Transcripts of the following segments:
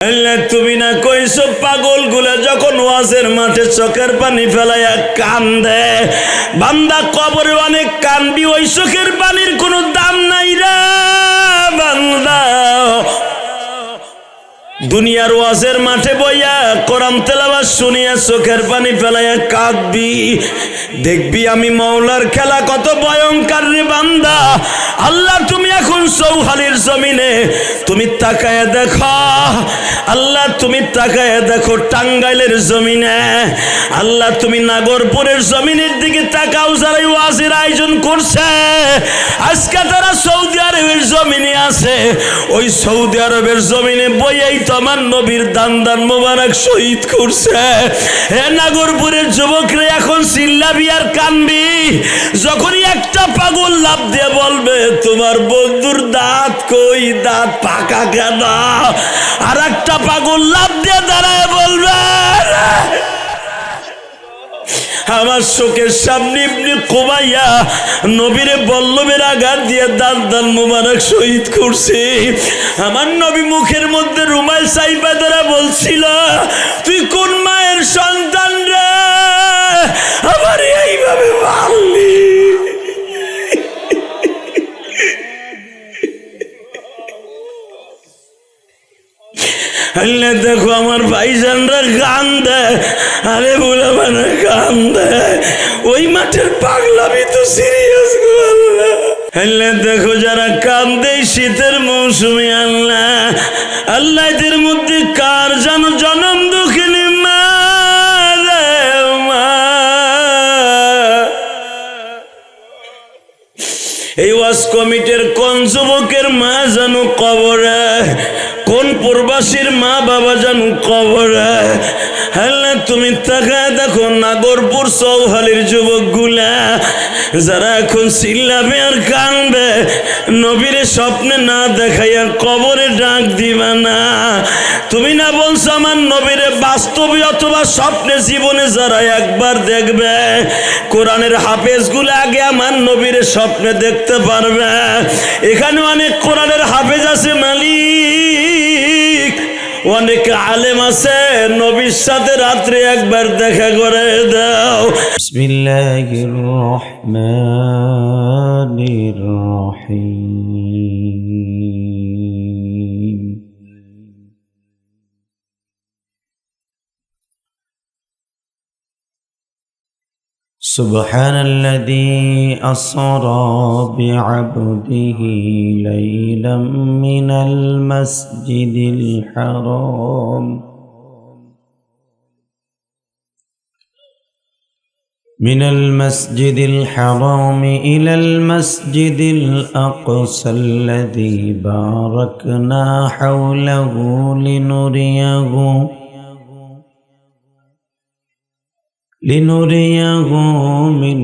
আল্লাহ তুমি না কইছো পাগল গুলা যখন ওয়াজের মাঠে চোখের পানি ফেলাইয়া কান্দে, বান্দা কবরে অনেক কান্দি, ওই চোখের পানির কোনো দাম নাই রে বান্দা। দুনিয়ার ওয়াজের মাঠে বইয়া কোরআন তেলাওয়াত শুনিয়া চোখের পানি ফেলাইয়া কাঁদবি, দেখবি আমি মাওলার খেলা কত ভয়ঙ্কর রে বান্দা। আল্লাহ তুমি এখন চৌহালির জমিনে তুমি তাকায়া দেখো, আল্লাহ তুমি তাকায়া দেখো টাঙ্গাইলের জমিনে, আল্লাহ তুমি নাগরপুরের জমিনের দিকে তাকাও, যারা ওয়াজের আয়োজন করছে আজকে তারা সৌদি আরবের জমিনে আছে, ওই সৌদি আরবের জমিনে বইয়াই আমার নবীর দান দান মোবারক শহীদ করছে। হে নাগরপুরের যুবকরা এখন চিল্লাবি আর কানবি, যখনই একটা পাগল লাভ দিয়ে বলবে তোমার বন্ধুর দাঁত কই, দাঁত পাকা কেন, আর একটা পাগল লাভ দিয়ে দাঁড়ায় বলবে আমার চোখের সামনে ইবনে কুমাইয়া নবীরে বল্লভের আঘাত দিয়ে দান দান মোবারক শহীদ করছে। আমার নবী মুখের মধ্যে রুমাল সাইবা ধরে বলছিল তুই কোন মায়ের সন্তান রে, আমার এইভাবে মারলি। আল্লাহ দেখো আমার ভাইজানরা গান দেয়, আরে বলে মানে গান দেয়, ওই মাঠের পাগলামি তো সিরিয়াস গো আল্লাহ। আল্লাহ দেখো যারা কান্দে শীতের মৌসুমে, আল্লাহ আল্লাহ এদের মধ্যে কার যেন জনম দুঃখিনী মা রে মা। এই ওয়াজ কমিটির কোন যুবকের মা যেন কবরে, কোন প্রবাসীর মা বাবা যেন কবরে। আল্লাহ তুমি তাকায় দেখো নাগরপুর চৌহালির যুবক গুলা যারা এখন চিল্লাবে আর কানবে, নবীরে স্বপ্নে না দেখাইয়া কবরে ডাক দিবা না। তুমি না বলছো আমার নবীরে বাস্তবে অথবা স্বপ্নে জীবনে যারা একবার দেখবে, কোরআনের হাফেজ গুলা আগে আমার নবীরে স্বপ্নে দেখতে পারবে। এখানে অনেক কোরআনের হাফেজ আছে মালিক, অনেক আলেম আছে, নবীর সাথে রাত্রে একবার দেখা করে দাও। বিসমিল্লাহির রহমানির রহিম। সুবহানাল্লাযী আসরা বি'আবদিহি লাইলাম মিনাল মাসজিদিল হারাম ইলাল মাসজিদিল আকসাল্লাযী বারাকনা হাওলাহু লিনুরিয়াহু মিন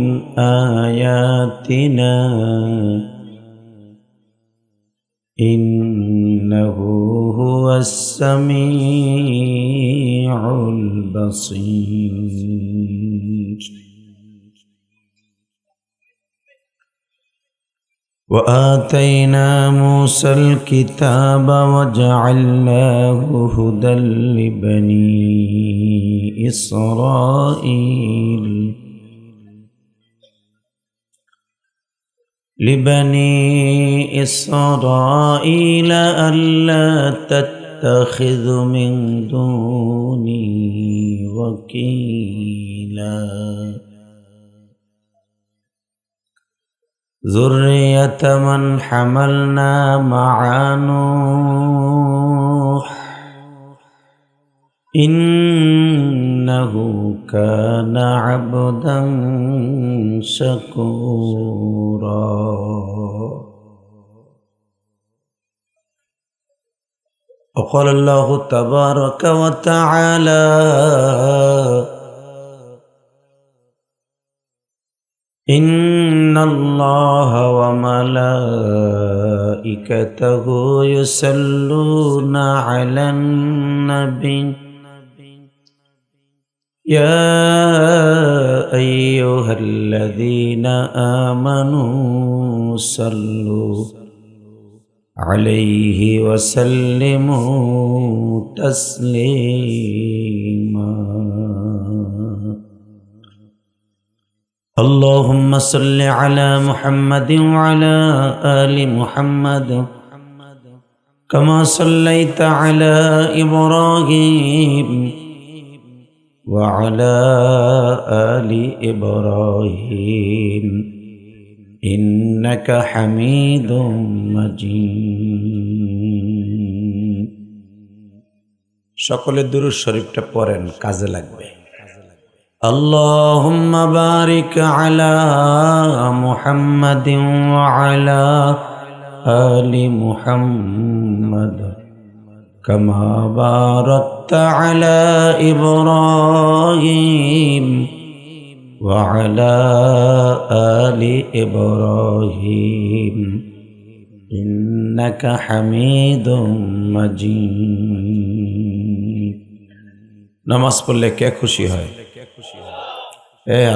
আয়াতিনা ইন্নাহু হুয়াস সামিউল বাসীর। وآتينا موسى الكتاب وجعلناه هدى لبني إسرائيل ألا تتخذوا من دوني وكيلا ذرية من حملنا مع نوح إنه كان عبدا شكورا وقال الله تبارك وتعالى إن الله وملائكته يصلون على النبي يا أيها الذين آمنوا صلوا عليه وسلموا تسليما اللهم صل على محمد وعلى آل محمد كما صليت على إبراهيم وعلى آل إبراهيم إنك حميد مجيد সকলে দুরূদ শরীফটা পড়েন, কাজে লাগবে। اللهم بارك على محمد وعلى آل محمد كما باركت على إبراهيم وعلى آل إبراهيم إنك حميد مجيد নামাজ পড়লে কে খুশি হয়?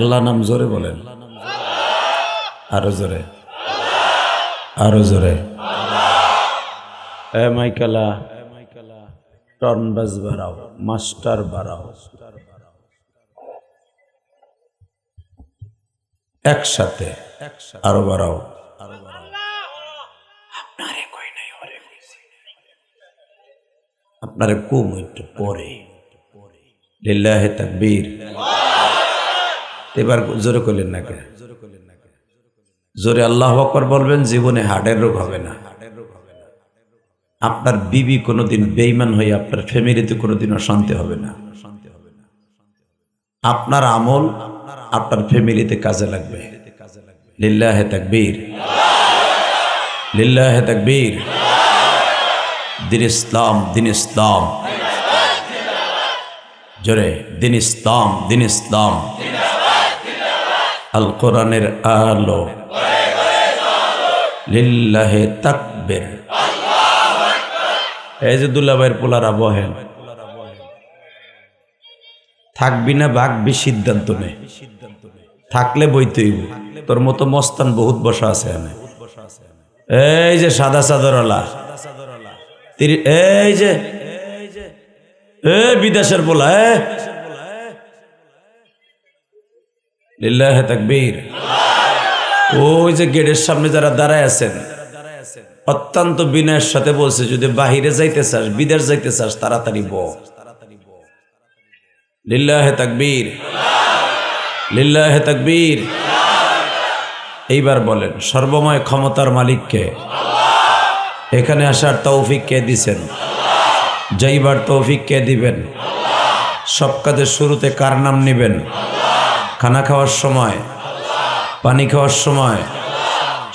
আল্লাহ নাম জোরে বলেন, আরো জোরে, আরো জোরে। মাইকালা টন বাজ বাড়াও, মাস্টার বাড়াও, একসাথে আরো বাড়াও। আপনারে কই নাই, ওরে আপনারে কুম একটু পরে। লিল্লাহি তাকবীর। এবার জোরে করলেন না কে? জোরে আল্লাহু আকবার বলবেন, জীবনে হার্টের রোগ হবে না। আপনার বিবি কোনোদিন বেঈমান হয়ে আপনার ফ্যামিলিতে কোনোদিন অশান্তি হবে না। আপনার আমল আপনার ফ্যামিলিতে কাজে লাগবে। লিল্লাহি তাকবীর, লিল্লাহি তাকবীর। দিন ইসলাম, দিন ইসলাম, জোরে দিন ইসলাম, দিন ইসলাম। আল কোরআনের আলো, লিল্লাহি তাকবীর। এই যে দুলাভাইয়ের পোলারা বহেন, থাকবি না ভাগবি সিদ্ধান্ত নে। থাকলে বইতেই, তোর মতো মস্তান বহুত বসা আছে। এই যে সাদা চাদরওয়ালা, এই যে বিদেশের পোলা, লিল্লাহি তাকবীর। ওই যে গেটের সামনে যারা দাঁড়ায় আছেন, অত্যন্ত বিনয়ের সাথে বলছে, যদি বাহিরে যাইতে চাস, বিদেশ যাইতে চাস, তাড়াতাড়ি ব। লিল্লাহি তাকবীর, লিল্লাহি তাকবীর। এইবার বলেন, সর্বময় ক্ষমতার মালিককে? এখানে আসার তৌফিক কে দিছেন? যাইবার তৌফিক কে দিবেন? সব কাজের শুরুতে কার নাম নিবেন? খানা খাওয়ার সময়, পানি খাওয়ার সময়,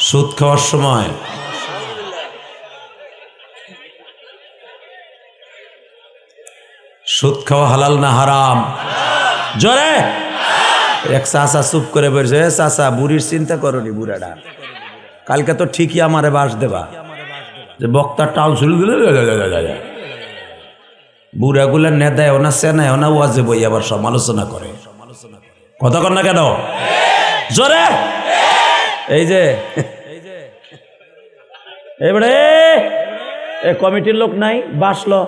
সুদ খাওয়ার সময়, সুদ খাওয়া হালাল না হারাম? জোরে। এক চাচা চুপ করে বলছে, চাচা বুড়ির চিন্তা করনি, বুড়াটা কালকে তো ঠিকই আমারে বাস দেবা, যে বক্তার টাল শুরু দিল। বুড়াগুলা নেদায় ওনা সেনায় ওনা ওয়াজে বই আবার সমালোচনা করে, কথা কর না কেন? জোরে। এই যে এবারে কমিটির লোক নাই, বাসলো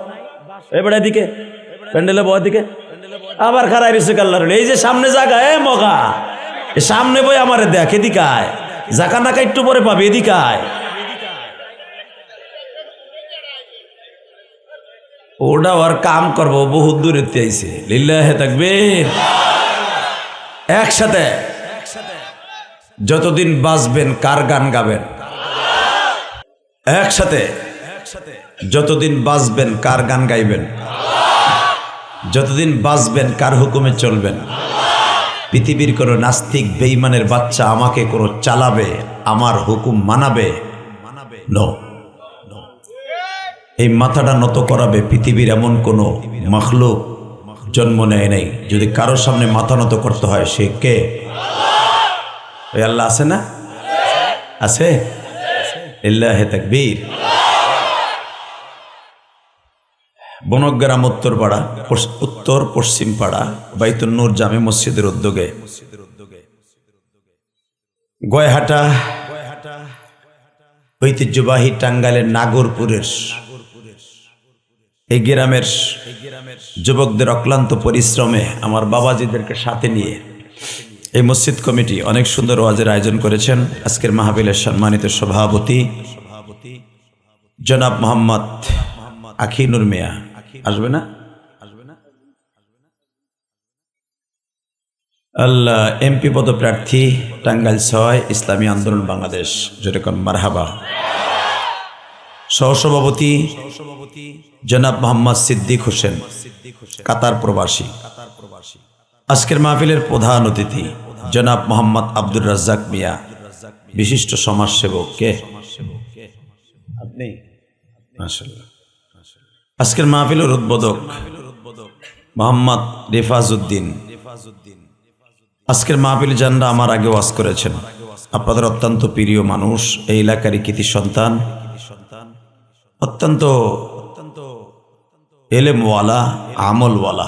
এবারে এদিকে প্যান্ডেলে বই দিকে আবার খারাই রেছে কাল্লার। এই যে সামনে জায়গা, মগা সামনে বই আমারে দেখ, এদিকায় জাকা নাকা একটু পরে পাবে, এদিকায়। ওটা আর কাম করবো, বহুত দূরে আইছে। লিল্লাহি তাকবীর। একসাথে যতদিন বাঁচবেন কার গান গাবেন? একসাথে যতদিন বাঁচবেন কার গান গাইবেন? যতদিন বাঁচবেন কার হুকুমে চলবেন? পৃথিবীর কোনো নাস্তিক বেঈমানের বাচ্চা আমাকে কোনো চালাবে, আমার হুকুম মানাবে? নো। এই মাথাটা নত করাবে পৃথিবীর এমন কোনো মাখলুক জন্ম নেয় নাই। যদি কারোর সামনে মাথা নত করতে হয়, সে কে? ওই আল্লাহ আছে না? আছে। লিল্লাহি তাকবীর। বনগ্রাম উত্তরপাড়া, উত্তর পশ্চিম পাড়া, বাইতুন নূর জামে মসজিদের উদ্যোগে গয়হাটা ঐতিহ্যবাহী টাঙ্গাইলের নাগরপুরের এই গ্রামের যুবকদের অক্লান্ত পরিশ্রমে আমার বাবাজিদেরকে সাথে নিয়ে এই মসজিদ কমিটি অনেক সুন্দর ওয়াজের আয়োজন করেছেন। আজকের মাহফিলের সম্মানিত সভাপতি জনাব মোহাম্মদ আখিনুর মিয়া আসবে না? আল্লাহ এমপি পদপ্রার্থী টাঙ্গাইল ৬ ইসলামী আন্দোলন বাংলাদেশ, যেরকম মারহাবা। সহসভাপতি জনাব মোহাম্মদ সিদ্দিক হোসেন, কাতার প্রবাসী। আজকের মাহফিলের প্রধান অতিথি জনাব মোহাম্মদ আব্দুর রাজ্জাক মিয়া, বিশিষ্ট সমাজসেবক। কে আপনি? মাশাআল্লাহ। আজকের মাহফিলের উদ্বোধক মোহাম্মদ রিফাজউদ্দিন। আজকের মাহফিল জানরা আমার আগে ওয়াজ করেছেন, আপনাদের অত্যন্ত প্রিয় মানুষ, এই এলাকারই কৃতি সন্তান, অত্যন্ত এলেমওয়ালা, আমলওয়ালা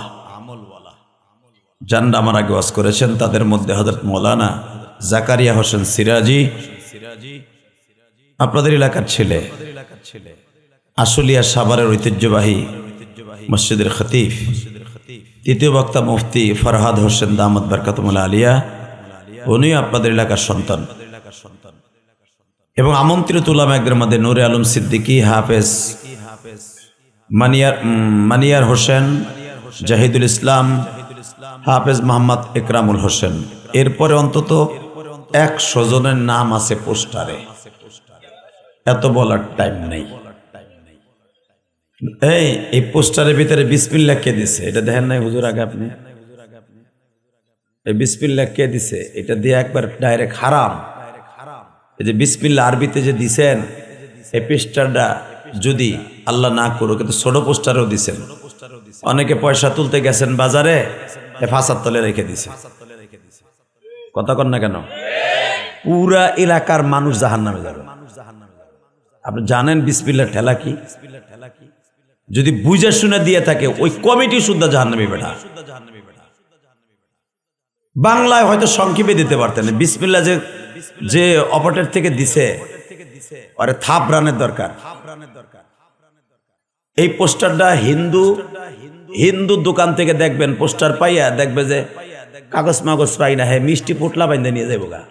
জানরা আমার আগে ওয়াজ করেছেন। তাদের মধ্যে হযরত মাওলানা জাকারিয়া হোসেন সিরাজি, আপনাদের এলাকার ছেলে, আশুলিয়া সাভারের ঐতিহ্যবাহী মসজিদের খতিব, তৃতীয় বক্তা মুফতি ফরহাদ হোসেন দামাত বরকাতুল্লাহ আলিয়া, উনিও আপনাদের এলাকার সন্তান। এবং আমন্ত্রিত উলামাদের মধ্যে নূরে আলম সিদ্দিকী, হাফেজ মানিয়ার হোসেন, জাহিদুল ইসলাম, হাফেজ মোহাম্মদ ইকরামুল হোসেন। এরপরে অন্তত 100 জনের নাম আছে পোস্টারে, এত বলার টাইম নেই। এই পোস্টারের ভিতরে বিসমিল্লাহ কে দিছে এটা দেখেন নাই হুজুর আগে? আপনি এই বিসমিল্লাহ কে দিছে এটা দিয়ে একবার ডাইরেক্ট হারাম। এই যে বিসমিল্লাহ আরবিতে যে দিছেন, এই পোস্টারটা যদি আল্লাহ না করুক, কিন্তু ছোট পোস্টারও দিছেন। অনেকে পয়সা তুলতে গেছেন বাজারে, ফাঁসার তলে রেখে দিছে। কথা কন না কেন? পুরা এলাকার মানুষ জাহান্নামে যাবে। আপনি জানেন বিসমিল্লাহ ঠেলা কি? যদি বুঝে শুনে দিয়ে থাকে ওই কমিটি শুদ্ধ জাহান্নামী বেটা। বাংলায় হয়তো সংক্ষেপে দিতে পারতেন, বিসমিল্লাহ যে অপরের থেকে দিছে আরে থাপ রানের দরকার। এই পোস্টারটা হিন্দু দোকান থেকে দেখবেন, পোস্টার পাইয়া দেখবে যে কাগজ মাগজ পাই না, হ্যাঁ মিষ্টি পুটলা বাইন্দে নিয়ে যাবো গা।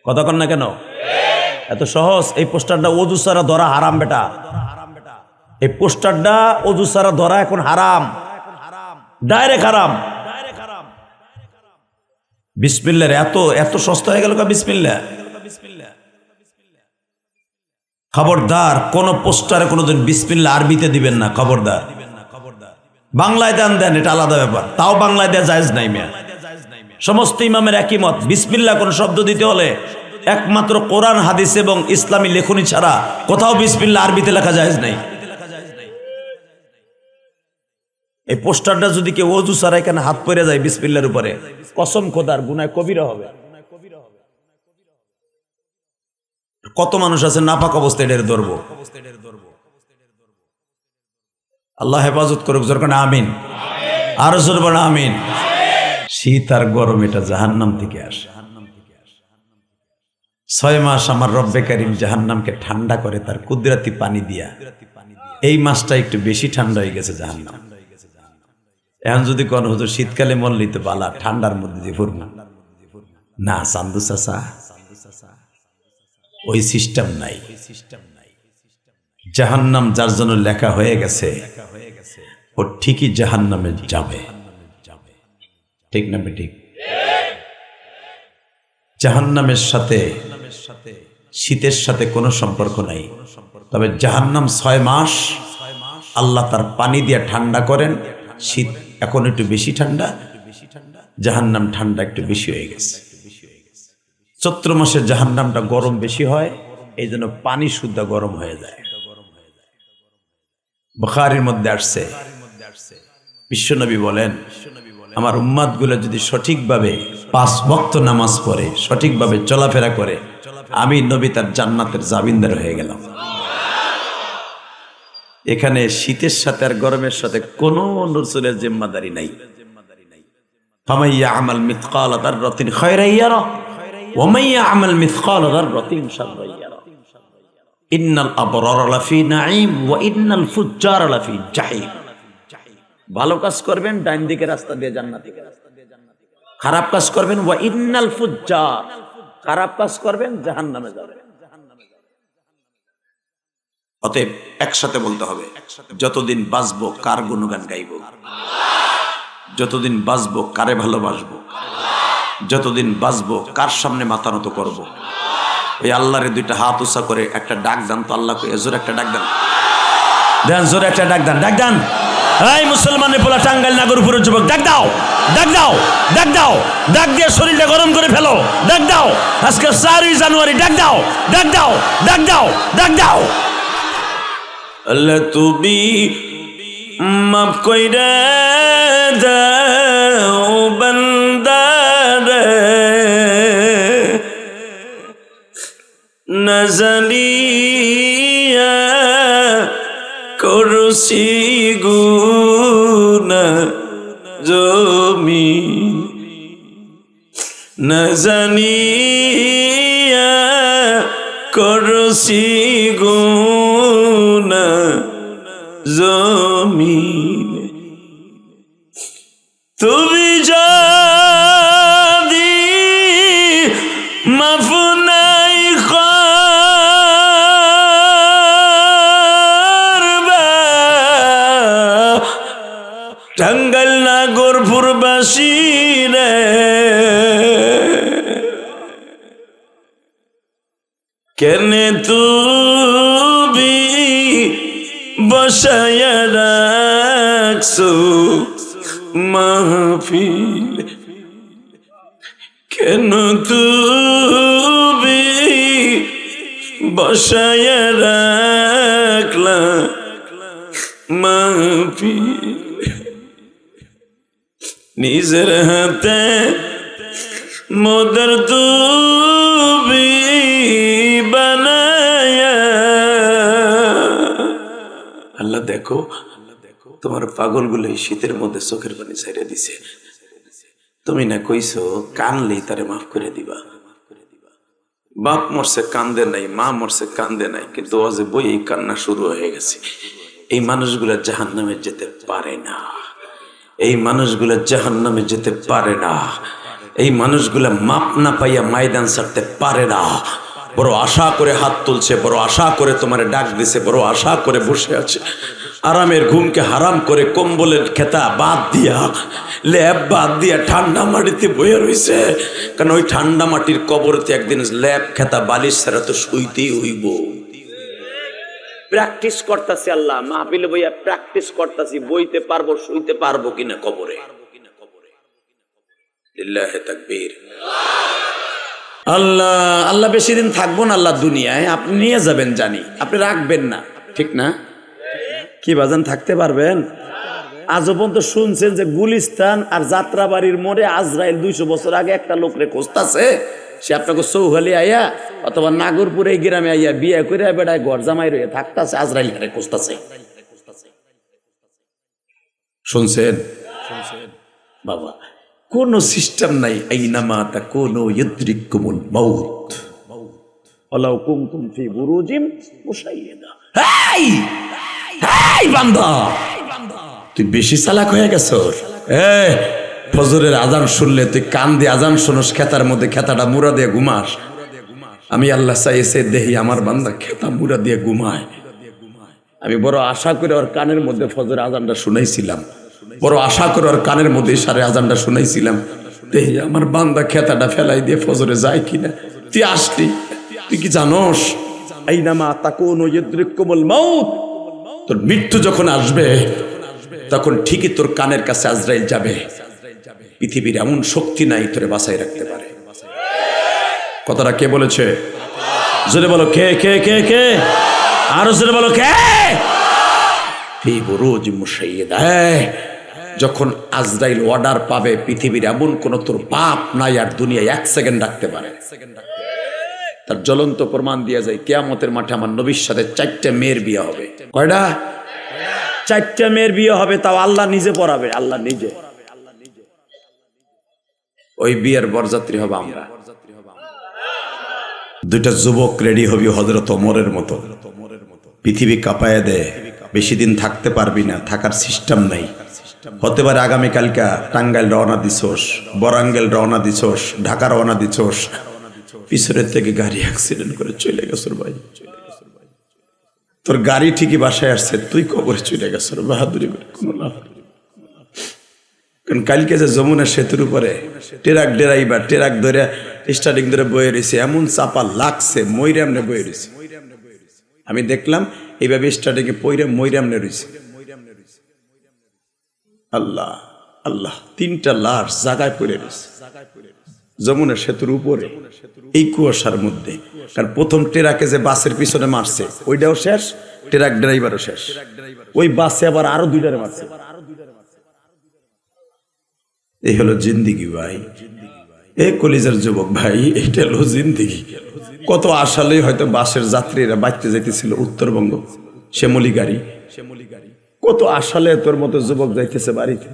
কথা কন না কেন? এত সহজ। এই পোস্টারটা ওযু ছাড়া ধরা হারাম বেটা। এই পোস্টারটা ওযু ছাড়া ধরা এখন হারাম, ডাইরেক্ট হারাম। বিসমিল্লাহ এত সস্তা হয়ে গেল বিসমিল্লাহ। খবরদার কোন পোস্টারে কোনদিন বিসমিল্লাহ আরবিতে দিবেন না, খবরদার। বাংলায় দেন, এটা আলাদা ব্যাপার, তাও বাংলায় দেয়া জায়েজ নাই মিয়া। সমস্ত ইমামের একই মত, বিসমিল্লাহ কোন শব্দ দিতে হলে একমাত্র কোরআন, হাদিস এবং ইসলামী লেখনী ছাড়া কোথাও বিসমিল্লাহ আরবিতে লেখা জায়েজ নাই। এই পোস্টারটা যদি কেউ ওযু ছাড়া এখানে হাত পড়ে যায় বিসমিল্লাহর উপরে, কসম খোদার গুনাহ কবিরা হবে। কত মানুষ আছে নাপাক অবস্থায় এর ধরবো। আল্লাহ হেফাজত করুক, যখন আমিন। আরো জোরে বলেন আমিন। শীত আর গরম এটা জাহান্নাম থেকে আসে। 6 মাস আমার রব্বে কারীম জাহান্নামকে ঠান্ডা করে তার কুদরতি পানি দিয়া। এই মাসটা একটু বেশি ঠান্ডা হয়ে গেছে জাহান্নাম। এখন যদি কোন হুজুর শীতকালে মরলেই তো বালা, ঠান্ডার মধ্যে যে ফুরব না, চান্দু চাচা ওই সিস্টেম নাই। জাহান্নাম যার জন্য লেখা হয়ে গেছে ও ঠিকই জাহান্নামে যাবে। ঠিক না ঠিক? জাহান্নামের সাথে শীতের সাথে কোনো সম্পর্ক নাই। তবে জাহান্নাম 6 মাস আল্লাহ তার পানি দিয়ে ঠান্ডা করেন। শীত এখন একটু বেশি ঠান্ডা, জাহান্নাম ঠান্ডা একটু বেশি হয়ে গেছে। চৈত্র মাসে জাহান্নামটা গরম বেশি হয়, এই জন্য পানি শুদ্ধ গরম হয়ে যায়। বুখারীর মধ্যে আসছে, বিশ্বনবী বলেন, আমার উম্মাতগুলো যদি সঠিকভাবে 5 ওয়াক্ত নামাজ পড়ে, সঠিকভাবে চলাফেরা করে, আমি নবী তার জান্নাতের জামিনদার হয়ে গেলাম। এখানে শীতের সাথে আর গরমের সাথে কোনো রাসূলের জিম্মাদারি নাই। ফামান ইয়া'মাল মিথকালা যাররাতিন খায়রান ইয়ারা ওয়া মান ইয়া'মাল মিথকালা যাররাতিন শাররান ইয়ারা। ইন্নাল আবরার লাফি নাঈম ওয়া ইন্নাল ফুজ্জার লাফি জাহিম। ভালো কাজ করবেন ডান দিকে রাস্তা দিয়ে জান্নাতে, খারাপ কাজ করবেন ওয়া ইন্নাল ফুজ্জার, খারাপ কাজ করবেন জাহান্নামে যাবেন। অতএব একসাথে বলতে হবে, যতদিন বাঁচবো কার গুণগান গাইব, যতদিন বাঁচবো কারে ভালোবাসবো, যতদিন বাঁচবো কার সামনে মাথা নত করবো। ওই আল্লাহরে দুইটা হাত উঁচা করে একটা ডাক দেন তো, আল্লাহ জোরে একটা ডাক দেন, দেন জোরে একটা ডাক দেন, ডাক দেন। এই মুসলমানের পোলা টাঙ্গাইল নাগরপুরের যুবক, ডাক দাও, ডাক দাও, ডাক দাও, ডাক দিয়ে শরীরটা গরম করে ফেলো, ডাক দাও। আজকে 4 জানুয়ারি, ডাক দাও, ডাক দাও, ডাক দাও, ডাক দাও। আল্লাহ তুমি মাফ কইরা দাও বান্দারে, না জানিয়া করছি গুনাহ জমি, না জানিয়া করছি গুনাহ জমিন। তুমি যদি মাফ নাই করবা, টাঙ্গাইল নাগরপুরবাসী রে, কেনে তুমি বসায়া রাখছো মাহফিল, কেন তুমি বসায়া রাখলা মাহফিল, নিজের হাতে মোদের তুমি বানায়া। আল্লাহ দেখো তোমার পাগলগুলো এই শীতের মধ্যে চোখের পানি ছাইড়া দিছে, তুমি না কইছো কানলেই তারে মাফ করে দিবা। বাপ মরছে কান্দে নাই, মা মরছে কান্দে নাই, কিন্তু আজে বই এই কান্না শুরু হয়ে গেছে। এই মানুষগুলা জাহান্নামে যেতে পারে না, এই মানুষগুলা জাহান্নামে যেতে পারে না, এই মানুষগুলা মাপ না পাইয়া ময়দান ছাড়তে পারে না। বড় আশা করে হাত তুলছে, বড় আশা করে তোমার ডাক দিছে, বড় আশা করে বসে আছে, আরামের ঘুমকে হারাম করে কম্বলের খেতা বাদ দিয়া, ল্যাব বাদ দিয়া ঠান্ডা মাটিতে বয়ে রয়েছে। কারণ ওই ঠান্ডা মাটির কবরতে একদিন ল্যাব খেতা বালিশ ছাড়া তো শুইতেই হইব। প্র্যাকটিস করতেছি, আল্লাহ মাহফিলে বইয়া প্র্যাকটিস করতেছি, বইতে পারবো, শুইতে পারবো কিনা কবরে। লিল্লাহি তাকবীর। আল্লাহ আল্লাহ বেশি দিন থাকবো না আল্লাহ দুনিয়ায়, আপনি নিয়ে যাবেন জানি, আপনি রাখবেন না, ঠিক না? কি বাজান থাকতে পারবেন? আজও পর্যন্ত শুনছেন যে গুলিস্তান আর যাত্রাবাড়ির মোড়ে আজরাইল 200 বছর আগে একটা লোকরে খুঁজতাছে, সে আপনাকে চৌহালি আইয়া অথবা নাগরপুরে গ্রামে আইয়া বিয়ে করে বেড়ায় ঘর জামাই রয়ে থাকতাছে, আজরাইল হারে খুঁজতাছে। শুনছেন বাবা? কোন সিস্টেম নাই, আইনামাতা কোন ইদ্রিকুমুল মাউত ওয়ালাউ কুনতুম ফি বুরুজিম মুশাইয়্যাদা। এই এই বান্দা, তুই বেশি চালাক হয়ে গেছস। ফজরের আজান শুনলে তুই কান দিয়ে আজান শোনস, খেতার মধ্যে খেতাটা মুড়া দিয়ে ঘুমাস। আমি আল্লাহ চাইছে দেহি আমার বান্দা খেতা মুড়া দিয়ে ঘুমায়। আমি বড় আশা করে ওর কানের মধ্যে ফজরের আজানটা শুনাইছিলাম, বড় আশা করে ওর কানের মধ্যে ইশারে আজানটা শুনাইছিলাম, দেহি আমার বান্দা খেতাটা ফেলাই দিয়ে ফজরে যায় কিনা। তুই আসলি, তুই কি জানোস আইনামা তাকুনু ইউদরিকুমুল মাউত, তোর মৃত্যু যখন আসবে তখন ঠিকই তোর কানের কাছে আজরাইল যাবে। পৃথিবীর এমন শক্তি নাই তোরে বাঁচাই রাখতে পারে। কথাটা কে বলেছে? জোরে বলো কে কে কে কে, আরো জোরে বলো কে। ফি বুরুজ মুশাইয়্যাদা, যখন আজরাইল অর্ডার পাবে পৃথিবীর এমন কোন তোর বাপ নাই আর দুনিয়ায় 1 সেকেন্ড রাখতে পারে। তার জ্বলন্ত প্রমাণ দিয়া যায় কিয়ামতের মাঠে আমার নবীর সাথে 4টা মেয়ের বিয়ে হবে। কয়টা? 4টা মেয়ের বিয়ে হবে, তাও আল্লাহ নিজে পড়াবে, আল্লাহ নিজে। ওই বিয়ের বরযাত্রী হবে আমরা। দুইটা যুবক রেডি হবি হযরত ওমরের মতো, পৃথিবী কাঁপায় দেয়, বেশি দিন থাকতে পারবি না, থাকার সিস্টেম নাই। হতে পারে আগামীকালকা টাঙ্গাইল রওনা দিছোস, বরাঙ্গল রওনা দিছোস, ঢাকা রওনা দিছোস, পিছনের থেকে গাড়ি অ্যাক্সিডেন্ট করে চলে গেছর ভাই। তোর গাড়ি ঠিকই বাসায় আসছে, তুই কবরে চলে গেছর, বাহাদুরি করে কোনো লাভ। কারণ কালকে যে যমুনা সেতুর উপরে ট্রাক ড্রাইভার ট্রাক ধরে স্টার্টিং ধরে বয়ে রয়েছে, এমন চাপা লাগছে ময়রামনে বয়ে রয়েছে। আমি দেখলাম এইভাবে স্টার্টিং এ পইরে ময়রামনে রয়েছে। আল্লাহ আল্লাহ, 3টা লাশ জায়গায় পড়ে রয়েছে যমুনা সেতুর উপরে, এই কুয়াশার মধ্যে। কারণ প্রথম ট্রাকে যে বাসের পিছনে মারছে ওইটাও শেষ, ট্রাক ড্রাইভারও শেষ, ওই বাসে আবার আরো 2টারে মারছে। এই হলো জিন্দিগি ভাই, এ কলিজার যুবক ভাই, এইটা হলো জিন্দিগি। কত আশালেই হয়তো বাসের যাত্রীরা বাইতে যাইতেছিল উত্তরবঙ্গ, শ্যামলী গাড়ি, কত আশালে তোর মতো যুবক যাইতেছে বাড়িতে।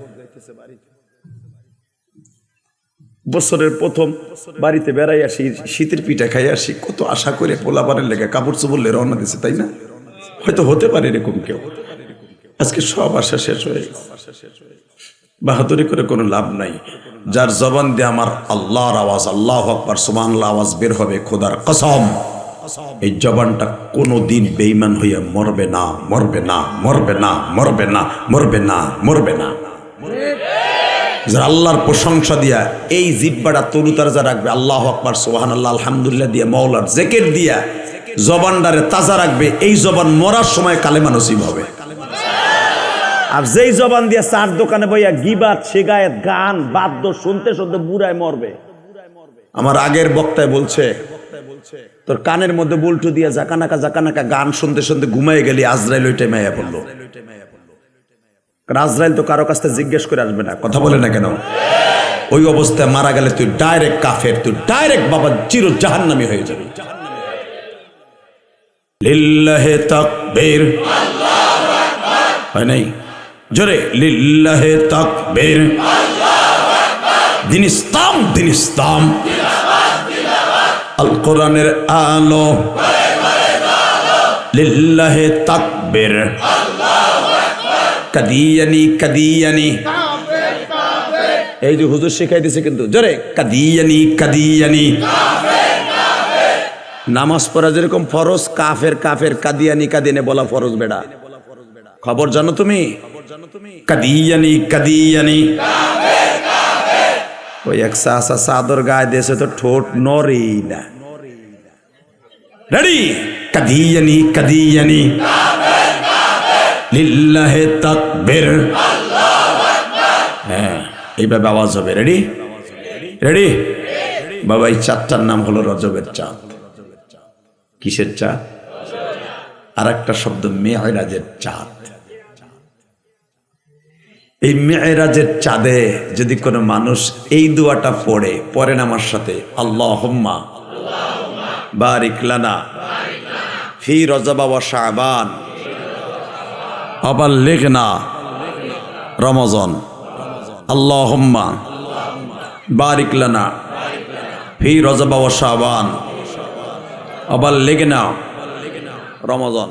বছরের প্রথম বাড়িতে বেড়াই আসি, শীতের পিঠা খাই আসি, কত আশা করে পোলাপানের লেগে কাপড় চোপড় রওনা দিছে, তাই না? হয়তো হতে পারে এরকম কেউ, আজকে সব আশা শেষ হয়ে গেছে। বাহাদুরি করে কোনো লাভ নাই। যার জবান দিয়ে আমার আল্লাহর আওয়াজ, আল্লাহু আকবার সুবহানাল্লাহ আওয়াজ বের হবে, খোদার কসম এই জবানটা কোনোদিন বেঈমান হইয়া মরবে না, মরবে না, মরবে না, মরবে না, মরবে না, মরবে না। যারা আল্লাহর প্রশংসা দিয়া এই জিহ্বাটা তরুতাজা রাখবে, আল্লাহু আকবার সুবহানাল্লাহ আলহামদুলিল্লাহ দিয়া, মাওলার জিকির দিয়া জবানটারে তাজা রাখবে, এই জবান মরার সময় কালেমা নসিব হবে। আর যেই জবান দিয়ে চার দোকানে বইয়া গিবাত শিগায়েত গান বাদ্য শুনতে শুনতে বুড়ায় মরবে। আমার আগের বক্তায় বলছে, তোর কানের মধ্যে বল্টু দিয়ে জাকানাকা গান শুনতে শুনতে ঘুমাই গেলি, আজরাইল ওইটাই মাইয়া পড়লো। আজরাইল তো কারো কাছ থেকে জিজ্ঞেস করে আসবে না, কথা বলে না কেন? ওই অবস্থায় মারা গেলে তুই ডাইরেক্ট কাফের, তুই ডাইরেক্ট বাবা চির জাহান্নামী হয়ে যাবে। লিল্লাহে তাকবীর, আল্লাহু আকবার, হয় নাই জোরে, লিল্লাহে তাকবীর, আল্লাহু আকবার, দিন ইসলাম, দিন ইসলাম, আল কোরআনের আলো, লিল্লাহে তাকবীর, কাদিয়ানি কাদিয়ানি, এই যে হুজুর শিখাই দিছে কিন্তু জোরে, কাদিয়ানি কাদিয়ানি। নামাজ পড়া যেরকম ফরজ, কাফের কাফের, কাদিয়ানি কাদিয়ানি বলা ফরজ বেড়া। খবর জানো তুমি? কাদিয়ানি কাদিয়ানি, ওই এক সাসা চাদর গায়ে দিয়েছে তো ঠোঁট নড়েই না। রেডি, কাদিয়ানি কাদিয়ানি, লিল্লাহে তাকবীর, আল্লাহু আকবার। হ্যাঁ, এইভাবে আওয়াজ হবে। রেডি রেডি বাবা, এই চাঁদটার নাম হলো রজবের চাঁদ। কিসের চাঁদ? আর একটা শব্দ মেরাজের চাঁদ। এই মেরাজের চাঁদে যদি কোনো মানুষ এই দুয়াটা পড়েন আমার সাথে, আল্লাহুম্মা বারিক লানা ফি রজব ওয়া শাবান আবাল্লিগনা রমজান, আল্লাহুম্মা বারিক লানা ফি রজব ওয়া শাবান আবাল্লিগনা রমজান।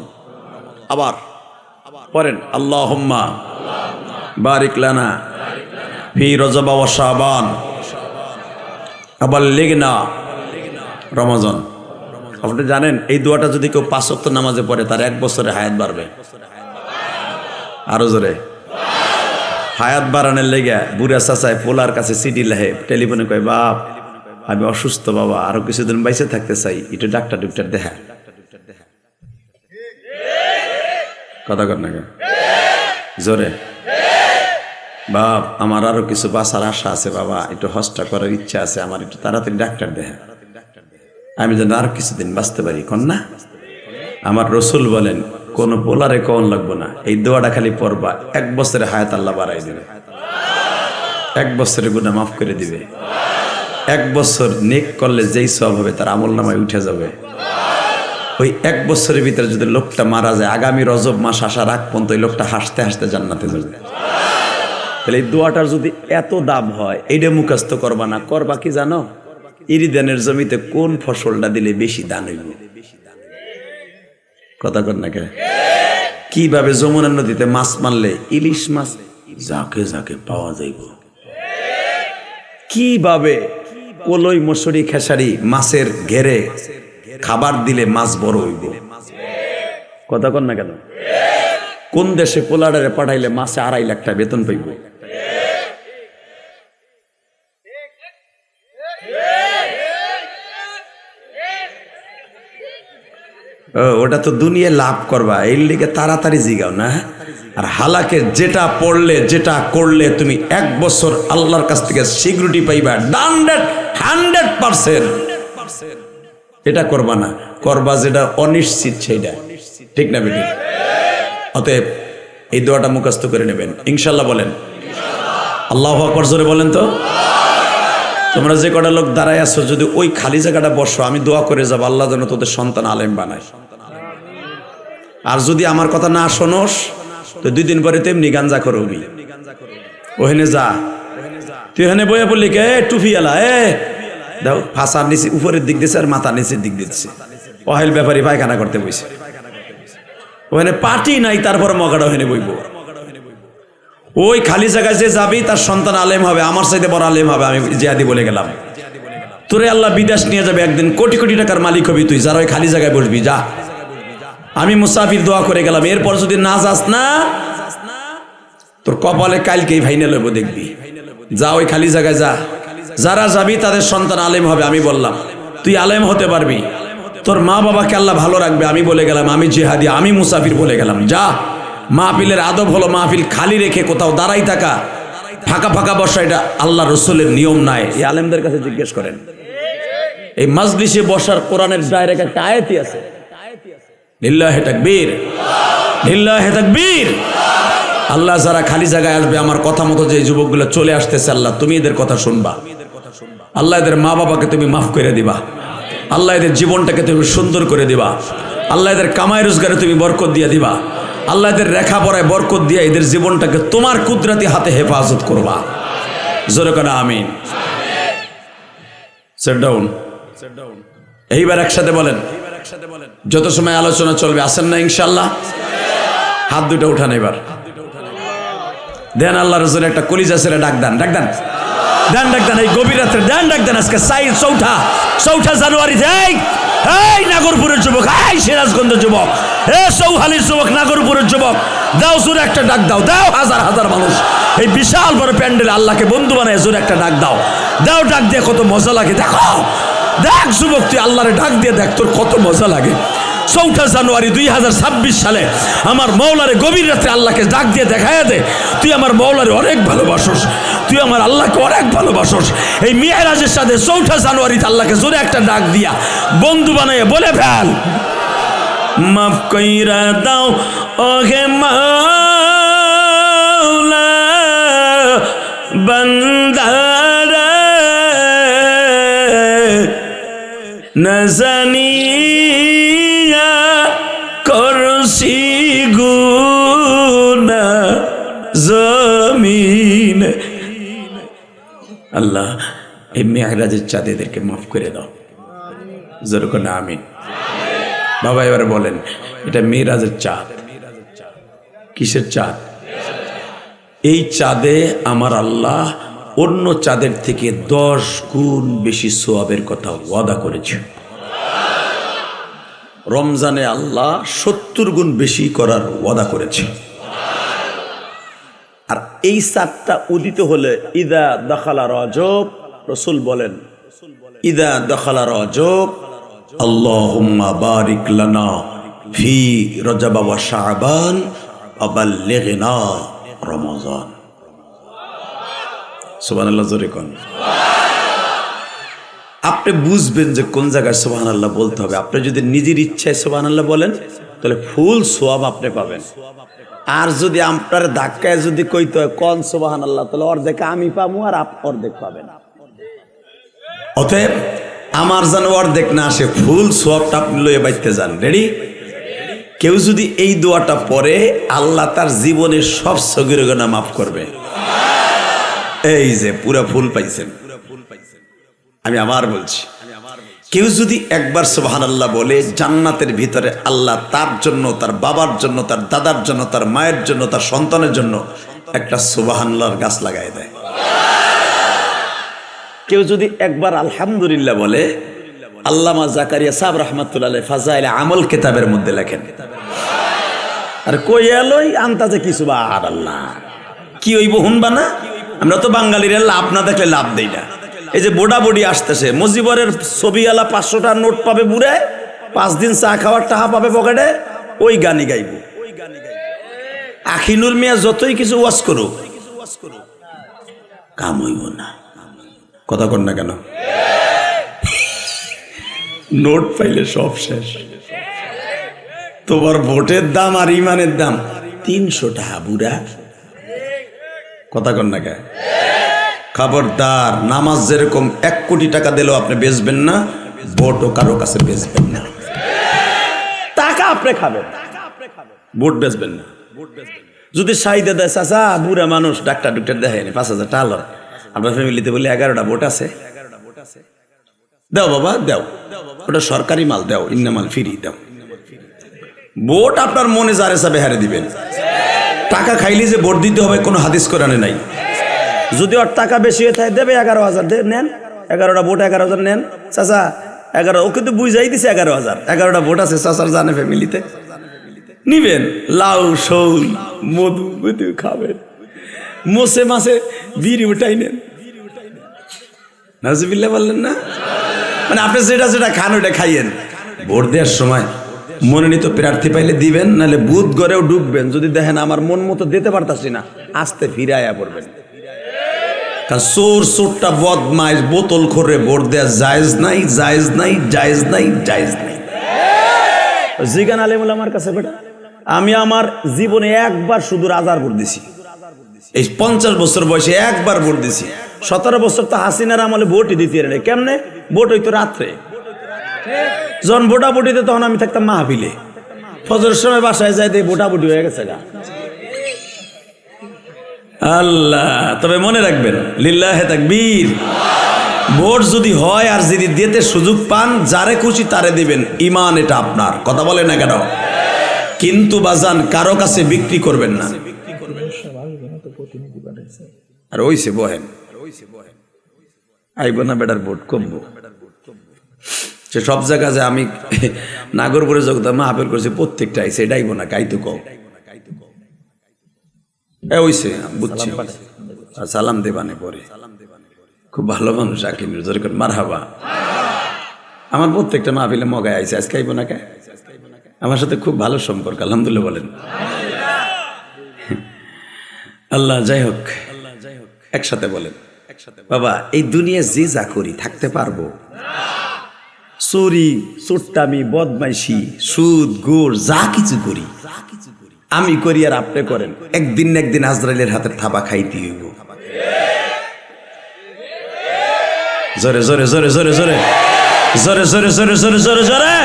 আবার পড়েন, আল্লাহুম্মা বারিক লানা ফি রজব ওয়া শাবান আবাল্লিগনা রমজান। আপনি জানেন এই দোয়াটা যদি কেউ 5 ওয়াক্ত নামাজে পড়ে তার 1 বছরে হায়াত বাড়বে। আরো জোরে, হায়াত বাড়ানোর লেগে বুড়া চাচায় পোলার কাছে চিঠি লেহে, টেলিফোনে কয়, বাপ আমি অসুস্থ বাবা, আরো কিছুদিন বাইসে থাকতে চাই, একটু ডাক্তার দেখা। কথা কর না জোরে, বাপ আমার আরো কিছু বাঁচার আশা আছে বাবা, একটু হজটা করার ইচ্ছা আছে আমার, একটু তাড়াতাড়ি ডাক্তার দেখা, আমি যেন আর কিছুদিন বাঁচতে পারি। কন্যা আমার রসুল বলেন কোন পোলারে কন লাগবো না, এই দোয়াটা খালি পড়বা, 1 বছরে হায়াত আল্লাহ বাড়াই দিবে, 1 বছরের গুনাহ মাফ করে দিবে। 1 বছর নেক করলে যেই সওয়াব হবে তার আমলনামায় উঠে যাবে। ওই 1 বছরের ভিতরে যদি লোকটা মারা যায়, আগামী রজব মাস আসার আগ পর্যন্ত ওই লোকটা হাসতে হাসতে জান্নাতে যাবে। তাহলে এই দোয়াটার যদি এত দাম হয়, এইটা মুখস্থ করবা না, করবা কি জানো? ইরিদানের জমিতে কোন ফসলটা দিলে বেশি দান হইব? কথা কর না কে? কিভাবে যমুনা নদীতে মাছ মারলে ইলিশ মাছ যাকে যাকে পাওয়া যাইব? কিভাবে কলই মসুরি খেসারি মাছের ঘেরে খাবার দিলে মাছ বড় হইব? কথা কর না কেন? কোন দেশে পোলাডারে পাঠাইলে মাসে 2.5 লাখ টাকা বেতন পাইব? ওটা তো দুনিয়া লাভ করবা, এর লিগে তাড়াতাড়ি জিগাও না। আর হালাকে যেটা পড়লে যেটা করলে তুমি 1 বছর আল্লাহর কাছ থেকে সিকিউরিটি পাইবা 100%। এটা করবা না, করবা যেটা অনিশ্চিত সেইটা, ঠিক না বেটি? অতএব এই দোয়াটা মুখস্থ করে নেবেন ইনশাল্লাহ। বলেন আল্লাহু আকবার, জোরে বলেন তো। তোমরা যে কটা লোক দাঁড়ায় আছো, যদি ওই খালি জায়গাটা বসো, আমি দোয়া করে যাবো আল্লাহ যেন তোদের সন্তান আলেম বানায়। আর যদি আমার কথা না শোনোস তো 2 দিন পরে তেমনি গাঞ্জা করবি। ওখানে যা, তুই ওখানে বয়ে পড়লি কে টুফি এলা দাও, ফাঁসার নিচে উপরের দিক দিচ্ছে আর মাথার নিচের দিক দিচ্ছে। অহেল ব্যাপারী পায়খানা করতে বসে, ওখানে পার্টি নাই, তারপর মগাটা ওখানে বইব। ওই খালি জায়গায় যে যাবি তার সন্তান আলেম হবে, আমার চাইতে বড় আলেম হবে। আমি জিহাদি বলে গেলাম, তোরে আল্লাহ বিদেশ নিয়ে যাবে একদিন, কোটি কোটি টাকার মালিক হবি তুই, যারা ওই খালি জায়গায় বসবি। যা, আমি মুসাফির দোয়া করে গেলাম। এরপর যদি না যাস না, তোর কপালে কালকেই ফাইনাল হইব, দেখবি। যা, ওই খালি জায়গায় যা, যারা যাবি তাদের সন্তান আলেম হবে। আমি বললাম তুই আলেম হতে পারবি, তোর মা বাবাকে আল্লাহ ভালো রাখবে। আমি বলে গেলাম, আমি জিহাদি, আমি মুসাফির বলে গেলাম। যা, মাহফিলের আদব হলো মাহফিল খালি রেখে কোথাও দাঁড়াই থাকা, ফাঁকা ফাঁকা বসা, এটা আল্লাহ রসুলের নিয়ম নাই। এই আলেমদের কাছে জিজ্ঞেস করেন। এই মাজলিসে বসার কোরআনের ডাইরেক্ট একটা আয়াতই আছে, লিল্লাহি তাকবীর, লিল্লাহি তাকবীর। আল্লাহ যারা খালি জায়গায় আসবে, আমার কথা মতো যে যুবকগুলো চলে আসতেছে, আল্লাহ তুমি এদের কথা শুনবা। আল্লাহ এদের মা বাবাকে তুমি মাফ করে দিবা। আল্লাহ এদের জীবনটাকে তুমি সুন্দর করে দিবা। আল্লাহ এদের কামাই রোজগারে তুমি বরকত দিয়ে দিবা। আল্লাহ এদের লেখাপড়ায় বরকত দিয়ে এদের জীবনটাকে তোমার কুদরতি হাতে হেফাজত করবা। জোরে করে আমিন। Set down. এইবার একসাথে বলেন, যত সময় আলোচনা চলবে আসেন না ইনশাল্লাহ? হাত দুটো উঠান এবার, দেন আল্লাহ রসুল একটা কলিজা ছেড়ে ডাক দেন, ডাক দেন, দেন ডাক দেন। এই গভীর রাত্রে দেন ডাক দেন। আজকে 4 জানুয়ারিতে এই নাগরপুরের যুবক, এই সিরাজগঞ্জের যুবক, চৌহালির যুবক, নাগরপুরের যুবক, দাও জোরে একটা ডাক দাও। দাও, হাজার হাজার মানুষ এই বিশাল বড় প্যান্ডেল আল্লাহকে বন্ধু বানায়, জোরে একটা ডাক দাও। দাও, ডাক দিয়ে কত মজা লাগে। দেখো, দেখ যুবক, তুই আল্লাহরে ডাক দিয়ে দেখ, তোর কত মজা লাগে। 4 জানুয়ারি 2026 সালে আমার মৌলারে গভীর রাত্রে আল্লাহকে ডাক দিয়ে দেখায় দে, তুই আমার মৌলারে অনেক ভালোবাসোস, তুই আমার আল্লাহকে অনেক ভালোবাসোস। এই মেরাজের সাথে 4 জানুয়ারিতে আল্লাহকে জোরে একটা ডাক দিয়া বন্ধু বানায় বলে ফেল, মাফ কইরা দাও ওহে মাওলা বান্দারা না জানিয়া করছি গুনাহ জমিন। আল্লাহ এই মেরাজের চাঁদ এদেরকে মাফ করে দাও। যেরকম আমিন। বাবা এবার বলেন, এটা মেরাজের চাঁদ। কিসের চাঁদ? এই চাঁদে আমার আল্লাহ অন্য চাঁদের থেকে 10 গুণ বেশি সওয়াবের কথা ওয়াদা করেছে। রমজানে আল্লাহ 70 গুণ বেশি করার ওয়াদা করেছে। আর এই চাঁদটা উদিত হলে ইদা দাখালা রজব, রাসূল বলেন ইদা দাখালা রজব আল্লাহুম্মা বারিক লানা ফি রজব ওয়া শাবান আবাল্লিগনা রমাজান। সুবহানাল্লাহ, জোরে কোন। আপনি বুঝবেন যে কোন জায়গায় সুবহানাল্লাহ বলতে হবে। আপনি যদি নিজের ইচ্ছায় সুবহানাল্লাহ বলেন তাহলে ফুল সওয়াব আপনি পাবেন। আর যদি আপনার ধাক্কায় যদি কইতে হয় কোন সুবহানাল্লাহ, তাহলে অর্ধেক আমি পাবো আর আপনি অর্ধেক পাবেন। অতএব আমার যেন অর্ধেক না আসে, ফুল সওয়াবটা আপনি লয়ে বাইতে যান। রেডি? কেউ যদি এই দোয়াটা পড়ে, আল্লাহ তার জীবনের সব সগীর গুনাহ মাফ করবে। এই যে পুরা ফুল পাইছেন। আমি আবার বলছি, কেউ যদি একবার সুবহানাল্লাহ বলে জান্নাতের ভিতরে আল্লাহ তার জন্য, তার বাবার জন্য, তার দাদার জন্য, তার মায়ের জন্য, তার সন্তানের জন্য একটা সুবহানাল্লাহর গাছ লাগাই দেয়। কেউ যদি একবার আলহামদুলিল্লাহ বলে, আল্লামা জাকারিয়া সাহেব রাহমাতুল্লাহ আলাইহি ফাজাইলে আমল কিতাবের মধ্যে লেখেন। আর কই এলই আন্তাজে কি সুবহানাল্লাহ কি হইব হুনবা না? আমরা তো বাঙালিরা লাভ না দেখলে লাভ দেই না। এই যে বোডা বডি আসতেছে, মুজিবরের ছবিওয়ালা 500 টাকার নোট পাবে বুড়ে, 5 দিন চা খাওয়ার টাকা পাবে পকেটে, ওই গানই গাইব। আখিনুর মিয়া যতই কিছু ওয়াজ করুক কাম হইব না। কথা কর না কেন? নোট পাইলে সব শেষ। তোমার ভোটের দাম আর ইমানের দাম 300 টাকা বুড়া। কথা কর না কেন? খবরদার, নামাজ যেরকম 1 কোটি টাকা দিলেও আপনি বেচবেন না, ভোটও কারো কাছে বেচবেন না। টাকা আপনি খাবেন, ভোট বেচবেন না। যদি সাইদে দেয় চাচা বুড়া মানুষ ডাক্তার দেখেনি 5000 টাকা লয়, আপনার ফ্যামিলিতে বলে 11টা ভোট আছে, দাও বাবা দাও, ওটা সরকারি মাল দাও, ইন্না মাল ফ্রি দাও। ভোট আপনার মনে যারে চাবে হারে দিবেন। টাকা খাইলে যে ভোট দিতে হবে কোনো হাদিস কোরআনে নাই। যদি ওর টাকা বেশি হয়ে থাকে দেবে 11,000 নেন, 11টা ভোট 11,000 নেন। চাচা 11, ও কিন্তু বুঝাই দিছে 11,000, 11টা ভোট আছে চাচার জানে ফ্যামিলিতে, নিবেন। লাউ শৌল মধু মধু খাবেন, মোসে মাসে বিড়ি উঠাই নেন। নাউজুবিল্লাহ বললেন না? মানে আপনি যেটা যেটা খান ওটা খাইয়েন। ভোট দেওয়ার সময় মনোনীত প্রার্থী পাইলে দিবেন, নাহলে বুথ গড়েও ঢুকবেন। যদি দেখেন আমার মন মতো দিতে পারতাছি না, আস্তে ফিরে আয়া পড়বেন। কারণ চোর চোরটা বদমাইশ বোতল করে ভোট দেওয়া জায়েজ নাই, জায়েজ নাই, জায়েজ নাই, জায়েজ নাই। জিগান আলেমুল আমার কাছে বেটা, আমি আমার জীবনে একবার শুধু রাজার ভোট দিছি। এই 50 বছর বয়সে একবার ভোট দিছি। 17 বছর তো হাসিনার আমলে ভোটই দিতে রে। কেমনে ভোট হইতো? রাত্রে যখন ভোটাভুটিতে, তখন আমি থাকতাম মাহফিলে, ফজরের সময় বাসায় যাই দিয়ে ভোটাভুটি হয়ে গেছে গা। আল্লাহ, তবে মনে রাখবেন লিল্লাহে তাকবীর, ভোট যদি হয় আর যদি দিতে সুযোগ পান, যারে খুশি তারে দিবেন। ইমান এটা আপনার, কথা বলে না কেন? কিন্তু বাজান কারো কাছে বিক্রি করবেন না। আর ওইসে বহেন আইব না বেটার ভোট কমবো। সে সব জায়গা যে আমি নাগরপুরে যোগদান মাহফিল করছি, প্রত্যেকটা আইসে এটা আইব না, কাইতু কও ওইসে বুঝছি। সালাম দেবানে পরে খুব ভালো মানুষ, আকিনুর জোরে করে মারহাবা। আমার প্রত্যেকটা মাহফিলে মগায় আইসে, আজকে আইব না কে? আমার সাথে খুব ভালো সম্পর্ক, আলহামদুলিল্লাহ বলেন। আল্লাহ যাই হোক, একসাথে বলেন বাবা, এই দুনিয়া যে যা করি থাকতে পারবো? চুরি, চুট্টামি, বদমাইশি, সুদ, ঘুষ, যা কিছু করি আমি করি আর আপনি করেন, একদিন না একদিন আজরাইলের হাতের থাবা খাইতে হইব। জোরে জোরে জোরে জোরে জোরে জোরে জোরে জোরে জোরে জোরে জোরে।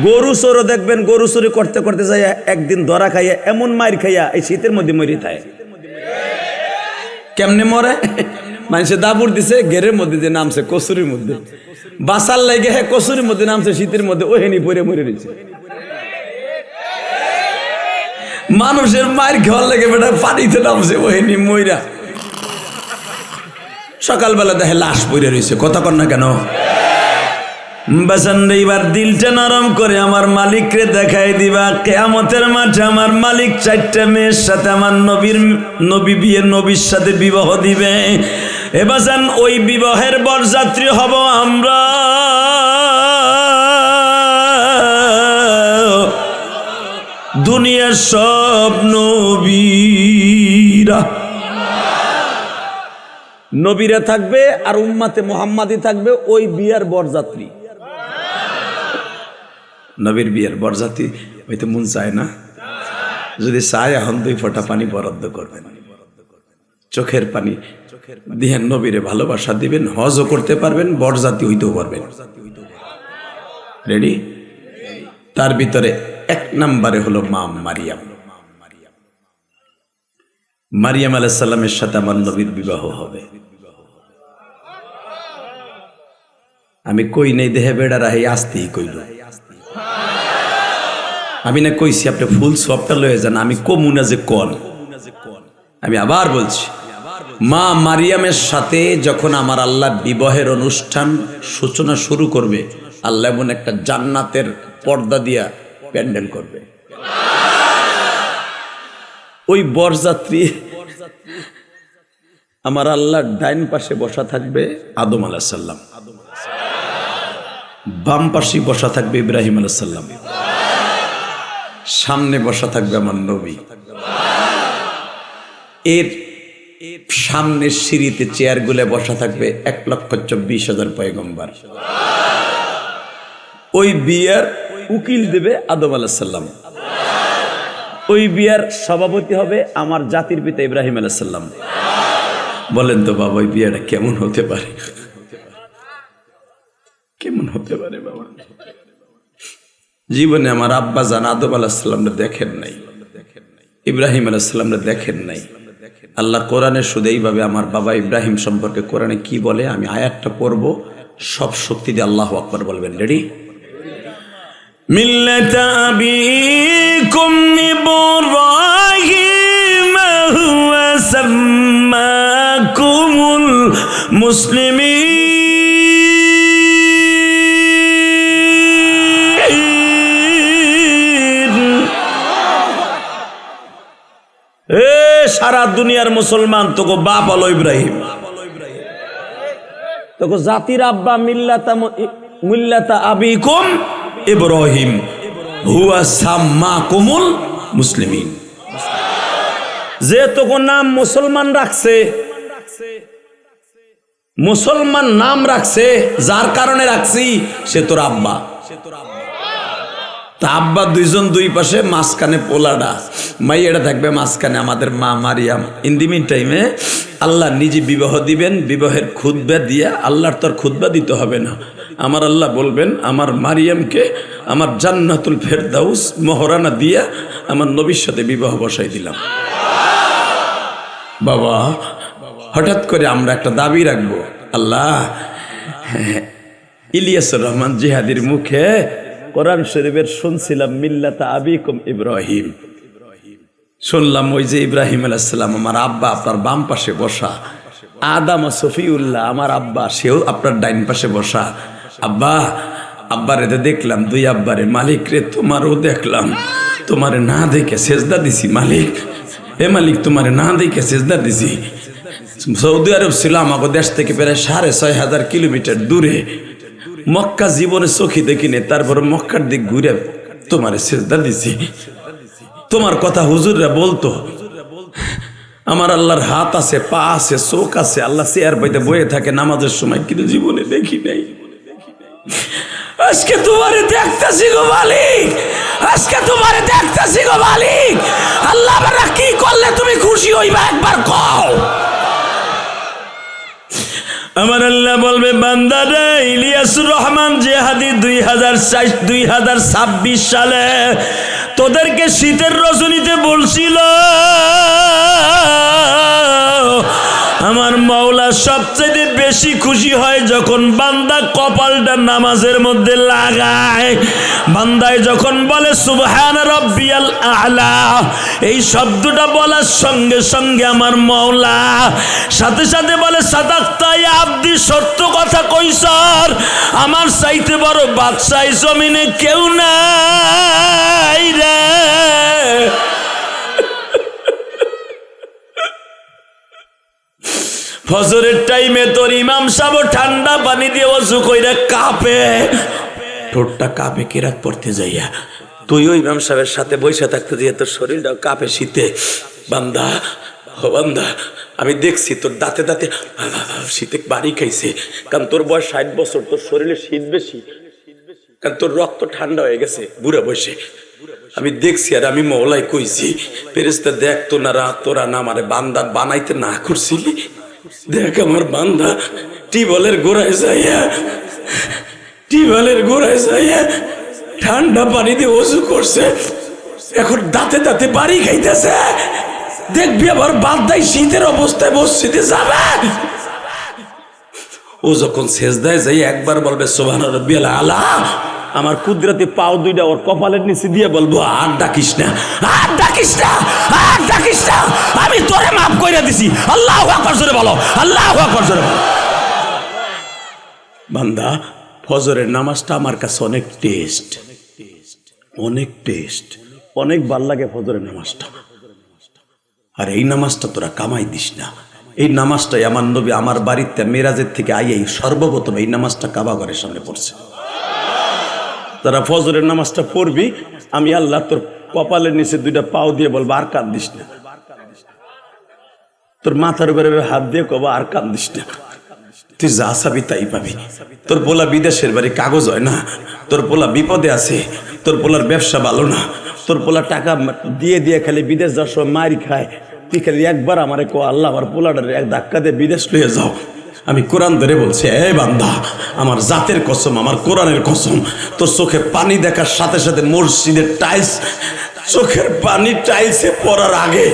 গরু চোরও দেখবেন, গরু চুরি করতে করতে যাই একদিন ধরা খাইয়া এমন মার খাইয়া এই শীতের মধ্যে মরি থাকে। কেমনে মরে? মানুষে দাবুর দিছে, ঘেরের মধ্যে যে নামছে কচুরির মধ্যে, বাসার লাগে কচুরির মধ্যে নামছে শীতের মধ্যে, ওহেনি পরে মরে রয়েছে। মানুষের মায়ের খাওয়ার লাগে বেটা পানিতে নামছে, ওহেনি মইরা সকালবেলা দেখে লাশ পড়ে রয়েছে। কথা কর না কেন? বাসান এইবার দিলটা নরম করে আমার মালিকরে দেখাই দিবা। কিয়ামতের মাঠে আমার মালিক 4টা মেয়ের সাথে আমার নবীর সাথে বিবাহ দিবে। এ বাসান ওই বিবাহের বরযাত্রী হব আমরা। দুনিয়ার সব নবীরা থাকবে আর উম্মাতে মুহাম্মাদি থাকবে ওই বিয়ার বরযাত্রী। নবীর বিয়ের বরযাত্রী হইতে মন চায় না? যদি চায় এখন 2 ফোঁটা পানি বরাদ্দ করবেন, চোখের পানি দিয়ে নবীরে ভালোবাসা দিবেন, হজও করতে পারবেন, বরযাত্রী হইতেও পারবেন। রেডি? তার ভিতরে 1 নম্বরে হলো মা মারিয়াম। মারিয়াম আলাইহিস সালামের সাথে আমার নবীর বিবাহ হবে। আমি কই নাই দেহে বেড়ারা হে আসতেই কইল। আমি না কইছি আপনি ফুল সবটা লয়ে যান, আমি কমু না যে কন। আমি আবার বলছি, মা মারিয়ামের সাথে যখন আমার আল্লাহ বিবাহের অনুষ্ঠান সূচনা শুরু করবে, আল্লাহ এমন একটা জান্নাতের পর্দা দিয়া প্যান্ডেল করবে। ওই বরযাত্রী আমার আল্লাহর ডাইন পাশে বসা থাকবে আদম আলাইহিস সালাম, বাম পাশে বসা থাকবে ইব্রাহিম আলাইহিস সালাম, সামনে বসা থাকবে আমার নবী। এর সামনের সিঁড়িতে চেয়ার গুলে বসা থাকবে 1,24,000 পয়গম্বর। ওই বিয়ার উকিল দেবে আদম আলাইহিস সালাম, ওই বিয়ার সভাপতি হবে আমার জাতির পিতা ইব্রাহিম আলাইহিস সালাম। বলেন তো বাবা, ওই বিয়াটা কেমন হতে পারে? কেমন হতে পারে বাবা? জীবনে আমার আব্বা জান আদম আলাইহিস সালামকে দেখেন নাই, ইব্রাহিম আলাইহিস সালামকে দেখেন নাই। আল্লাহ কোরআনে শুধু এইভাবে আমার বাবা ইব্রাহিম সম্পর্কে কোরআনে কি বলে আমি আয়াতটা পড়ব, সব শক্তি দিয়ে আল্লাহু আকবার বলবেন। রেডি? মিল্লাতা আবিকুম ইব্রাহিম হুয়া সাম্মাকুমুল মুসলিমিন। সারা দুনিয়ার মুসলমান তোকে বাপ হলো ইব্রাহিম, তোকে জাতির আব্বা মিল্লাতা আবিকুম ইব্রাহিম হুয়া সাম্মাকুমুল মুসলিমিন। যে তোকে নাম মুসলমান রাখছে, মুসলমান নাম রাখছে, যার কারণে রাখছি সে তোর আব্বা। তা আব্বা দুইজন দুই পাশে, মাঝখানে পোলাডা, মাইয়াটা থাকবে মাঝখানে আমাদের মা মারিয়াম। ইন দি মিন টাইমে আল্লাহ নিজে বিবাহ দিবেন, বিবাহের খুতবা দিয়া, আল্লাহর তোর খুতবা দিতে হবে না, আমার আল্লাহ বলবেন আমার মারিয়ামকে আমার জান্নাতুল ফেরদাউস মহরানা দিয়া আমার নবীর সাথে বিবাহ বসাই দিলাম। বাবা হঠাৎ করে আমরা একটা দাবি রাখবো, আল্লাহ ইলিয়াসুর রহমান জিহাদির মুখে কোরআন শরীফের শুনছিলাম মিল্লাতা আবিকুম ইব্রাহিম, শুনলাম ওই যে ইব্রাহিম আলাইহিস সালাম আমার আব্বা আপনার বাম পাশে বসা, আদম সফিউল্লাহ আমার আব্বা সেও আপনার ডাইন পাশে বসা। আব্বা আব্বারে দেখলাম, দুই আব্বারে, মালিক রে তোমারও দেখলাম, তোমারে না দেখে সেজদা দিছি মালিক, হে মালিক তোমারে না দেখে সেজদা দিছি। সৌদি আরব ছিল আমাকে দেশ থেকে প্রায় 6,500 কিলোমিটার দূরে, মক্কা জীবনে চোখে দেখিনি, তারপর মক্কার দিক ঘুরে তোমার সেজদা দিছি। তোমার কথা হুজুররা বলতো, আমার আল্লাহর হাত আছে, পা আছে, চোখ আছে, আল্লাহ চেয়ার পাইতে বয়ে থাকে নামাজের সময়, কিন্তু জীবনে দেখি নাই। আজকে তোমারে দেখতেছি গো মালিক, আজকে তোমারে দেখতেছি গো মালিক। আল্লাহ আমরা কি করলে তুমি খুশি হইবা একবার কও। আমার আল্লাহ বলবে বান্দারে, ইলিয়াসুর রহমান জিহাদি 2026 সালে তোদেরকে শীতের রজনীতে বলছিল আমার মাওলা সবচেয়ে বেশি খুশি হয় যখন বান্দা কপালটা নামাজের মধ্যে লাগায়। বান্দায় যখন বলে সুবহান রাব্বিয়াল আ'লা, এই শব্দটা বলার সঙ্গে সঙ্গে আমার মাওলা সাথে সাথে বলে সাদাক্তা ইয়া আব্দি, সত্য কথা কইছর, আমার চাইতে বড় বাদশাহ জমিনে কেউ নাই রে। ফজরের টাইমে তোর ইমাম সাহেব ঠান্ডা পানি দিয়ে ওযু কইরা কাঁপে, ঠোঁটটা কাঁপে কিরাত পড়তে যাইয়া, তুইও ইমাম সাহেবের সাথে বসে থাকতে দিয়ে তোর শরীরটাও কাঁপে শীতে। বান্দা ও বান্দা, আমি দেখছি তোর দাঁতে দাঁতে শীতে বাড়ি খাইছে, কারণ তোর বয়স 60 বছর, তোর শরীরে শীত বেশি, কারণ তোর রক্ত ঠান্ডা হয়ে গেছে বুড়া বয়সে। আমি দেখছি আর আমি মওলাই কইছি, ফেরেশতা দেখ তো না রাত তোরা না আমারে বান্দা বানাইতে না করছিলি, দেখ আমার বান্দা টিবলের গোড়ায় যাইয়া ঠান্ডা পানি দিয়ে ওযু করছে, এখন দাঁতে দাঁতে বাড়ি খাইতেছে। দেখবি আবার বাদ দাই শীতের অবস্থায় মসজিদে যাবে, ও যখন সেজদায় যাই একবার বলবে সুবহান রাব্বিয়াল আলা, আমার কুদরতি পাও দুইটা ওর কপালের নিচে দিয়ে বলবো আর ডাকিস না, আর ডাকিস না, আর ডাকিস না, আমি তোরে মাফ করে দিছি। আল্লাহু আকবার জোরে বলো, আল্লাহু আকবার জোরে বলো। বান্দা, ফজরের নামাজটা আমার কাছে অনেক টেস্ট, অনেক টেস্ট, অনেক ভাল লাগে ফজরের নামাজটা। আর এই নামাজটা তোরা কামাই দিস না। এই নামাজটাই আমার নবী আমার বাড়িতে মেরাজের থেকে আইয়াই সর্বপ্রথম এই নামাজটা কাবা ঘরের সামনে পড়ছে। তারা ফজরের নামাজটা পড়বি, আমি আল্লাহ তোর কপালের নিচে দুইটা পাও দিয়ে বলবো আর কাঁদিস না। তোর মাথার উপরে হাত দিয়ে কব আর কাঁদিস না, তুই যা চাবি তাই পাবি। তোর পোলা বিদেশের বাড়ি কাগজ হয় না, তোর পোলা বিপদে আছে, তোর পোলার ব্যবসা ভালো না, তোর পোলা টাকা দিয়ে দিয়ে খালি বিদেশ যাওয়ার সময় মারি খায়, তুই খালি একবার আমারে কো আল্লাহ আমার পোলাটার এক ধাক্কা দিয়ে বিদেশ লইয়ে যাও। আমি কোরআন ধরে বলছি, এ বান্দা, আমার জাতের কসম, আমার কোরআনের কসম, তোর চোখে পানি দেখার সাথে সাথে মসজিদের টাইলস, চোখের পানি টাইলসে পড়ার আগে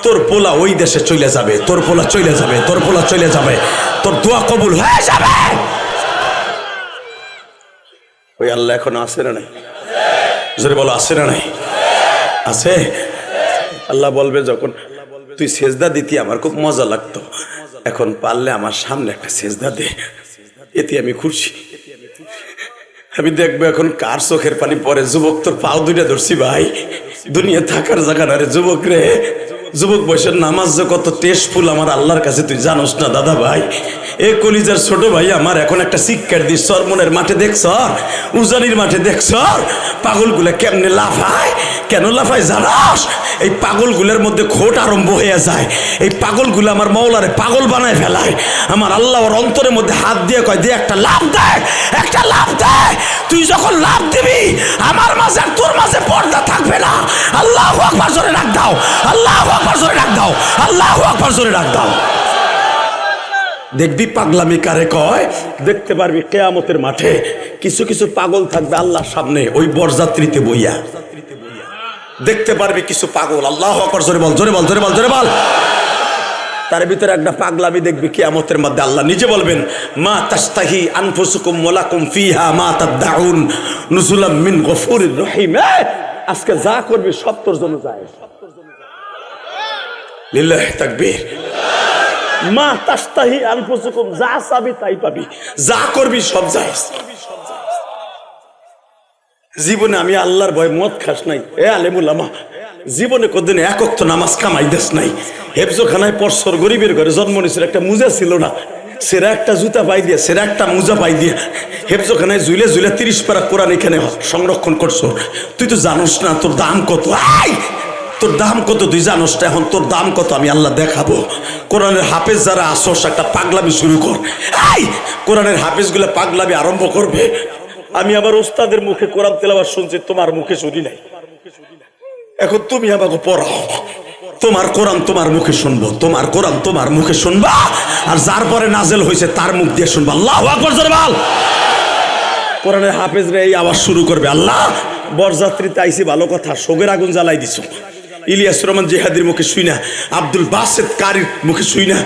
তোর পোলা ওই দেশে চলে যাবে, তোর পোলা চলে যাবে, তোর পোলা চলে যাবে, তোর দোয়া কবুল হয়ে যাবে। ওই আল্লাহ এখন আছে না নাই? জোরে বলো, আছে না নাই? আছে। আল্লাহ বলবে যখন তুই সেজদা দিতি আমার খুব মজা লাগতো, এখন পারলে আমার সামনে একটা সেজদা দে, এতে আমি খুশি। আমি দেখবো এখন কার চোখের পানি পরে। যুবক, তোর পাও দুইটা ধরছি ভাই, দুনিয়া থাকার জায়গা না রে যুবক রে। যুবক বয়সের নামাজ যে কত টেস্টফুল আমার আল্লাহর কাছে তুই জানোস না দাদা ভাই। এ কলিজার ছোট ভাই আমার, এখন একটা শিক্ষার দিস। সরমনের মাঠে দেখছ, উজানির মাঠে দেখছ পাগলগুলা কেমনে লাফায়? কেন লাফায় জানাস? এই পাগলগুলোর মধ্যে খোট আরম্ভ হয়ে যায়। এই পাগলগুলো আমার মওলারে পাগল বানায় ফেলায়। আমার আল্লাহ ওর অন্তরের মধ্যে হাত দিয়ে কয়, দে একটা লাভ দেয়, একটা লাভ দেয়। তুই যখন লাভ দিবি আমার মাঝে আর তোর মাঝে পর্দা থাকবে না। আল্লাহু আকবার জোরে ডাক দাও, আল্লাহু আকবার জোরে ডাক দাও, আল্লাহু আকবার জোরে ডাক দাও। দেখবি পাগলামি কারে কয়, দেখতে পারবি কিয়ামতের মাঠে কিছু কিছু পাগল থাকবে আল্লাহর সামনে ওই বরযাত্রীতে বইয়া। দেখতে পারবি কিছু পাগল, আল্লাহু আকবার জোরে বল, জোরে বল, জোরে বল, জোরে বল। তার ভিতরে একটা পাগলামি দেখবি কিয়ামতের মধ্যে আল্লাহ নিজে বলবেন, মা তাস্তাহি আনফুসুকুম ওয়ালাকুম ফিহা মা তাদউন নুজুলাম মিন গফুরির রহিম। আজকে যা করবি সব তোর জন্য যায়। লিল্লাহি তাকবীর। মা তাস্তাহি আনফুসুকুম, যা চাবি তাই পাবি, যা করবি সব যায়। জীবনে আমি আল্লাহর ভয় মদ খাস নাই, এ আলেমুল আমা, জীবনে কোনদিন এক ওয়াক্ত নামাজ কামাই দেশ নাই। হেফজোখানায় পরশর গরিবের ঘরে জন্ম নিয়েছিল, একটা মুজা ছিল না, সেরা একটা জুতা পাই দিয়া, সেরা একটা মুজা পাই দিয়া হেফজোখানায় ঝুলে ঝুলে 30 পারা কোরআন এখানে সংরক্ষণ করছো। তুই তো জানোস না তোর দাম কত। তোর দাম কত তুই জানোস না? এখন তোর দাম কত আমি আল্লাহ দেখাবো। কোরআনের হাফেজ যারা আসোস, একটা পাগলামি শুরু কর। কোরআনের হাফেজ গুলা পাগলামি আরম্ভ করবে। আমি আবার ওস্তাদের মুখে কোরআন তেলাওয়াত শুনছি, তোমার মুখে শুনি নাই। এখন তুমি আমাকে পড়াও, তোমার কোরআন তোমার মুখে শুনবো, তোমার কোরআন তোমার মুখে শুনবা, আর যার পরে নাজেল হয়েছে তার মুখ দিয়ে শুনবা। আল্লাহু আকবার জোরে বল। কোরআনের হাফেজরা এই আওয়াজ শুরু করবে, আল্লাহ বরযাত্রীতে আইছি ভালো কথা, শোকের আগুন জ্বালাই দিছো। ইলিয়াস রহমান জিহাদির মুখে শুই না, আব্দুল বাসেত কারির মুখে শুই না,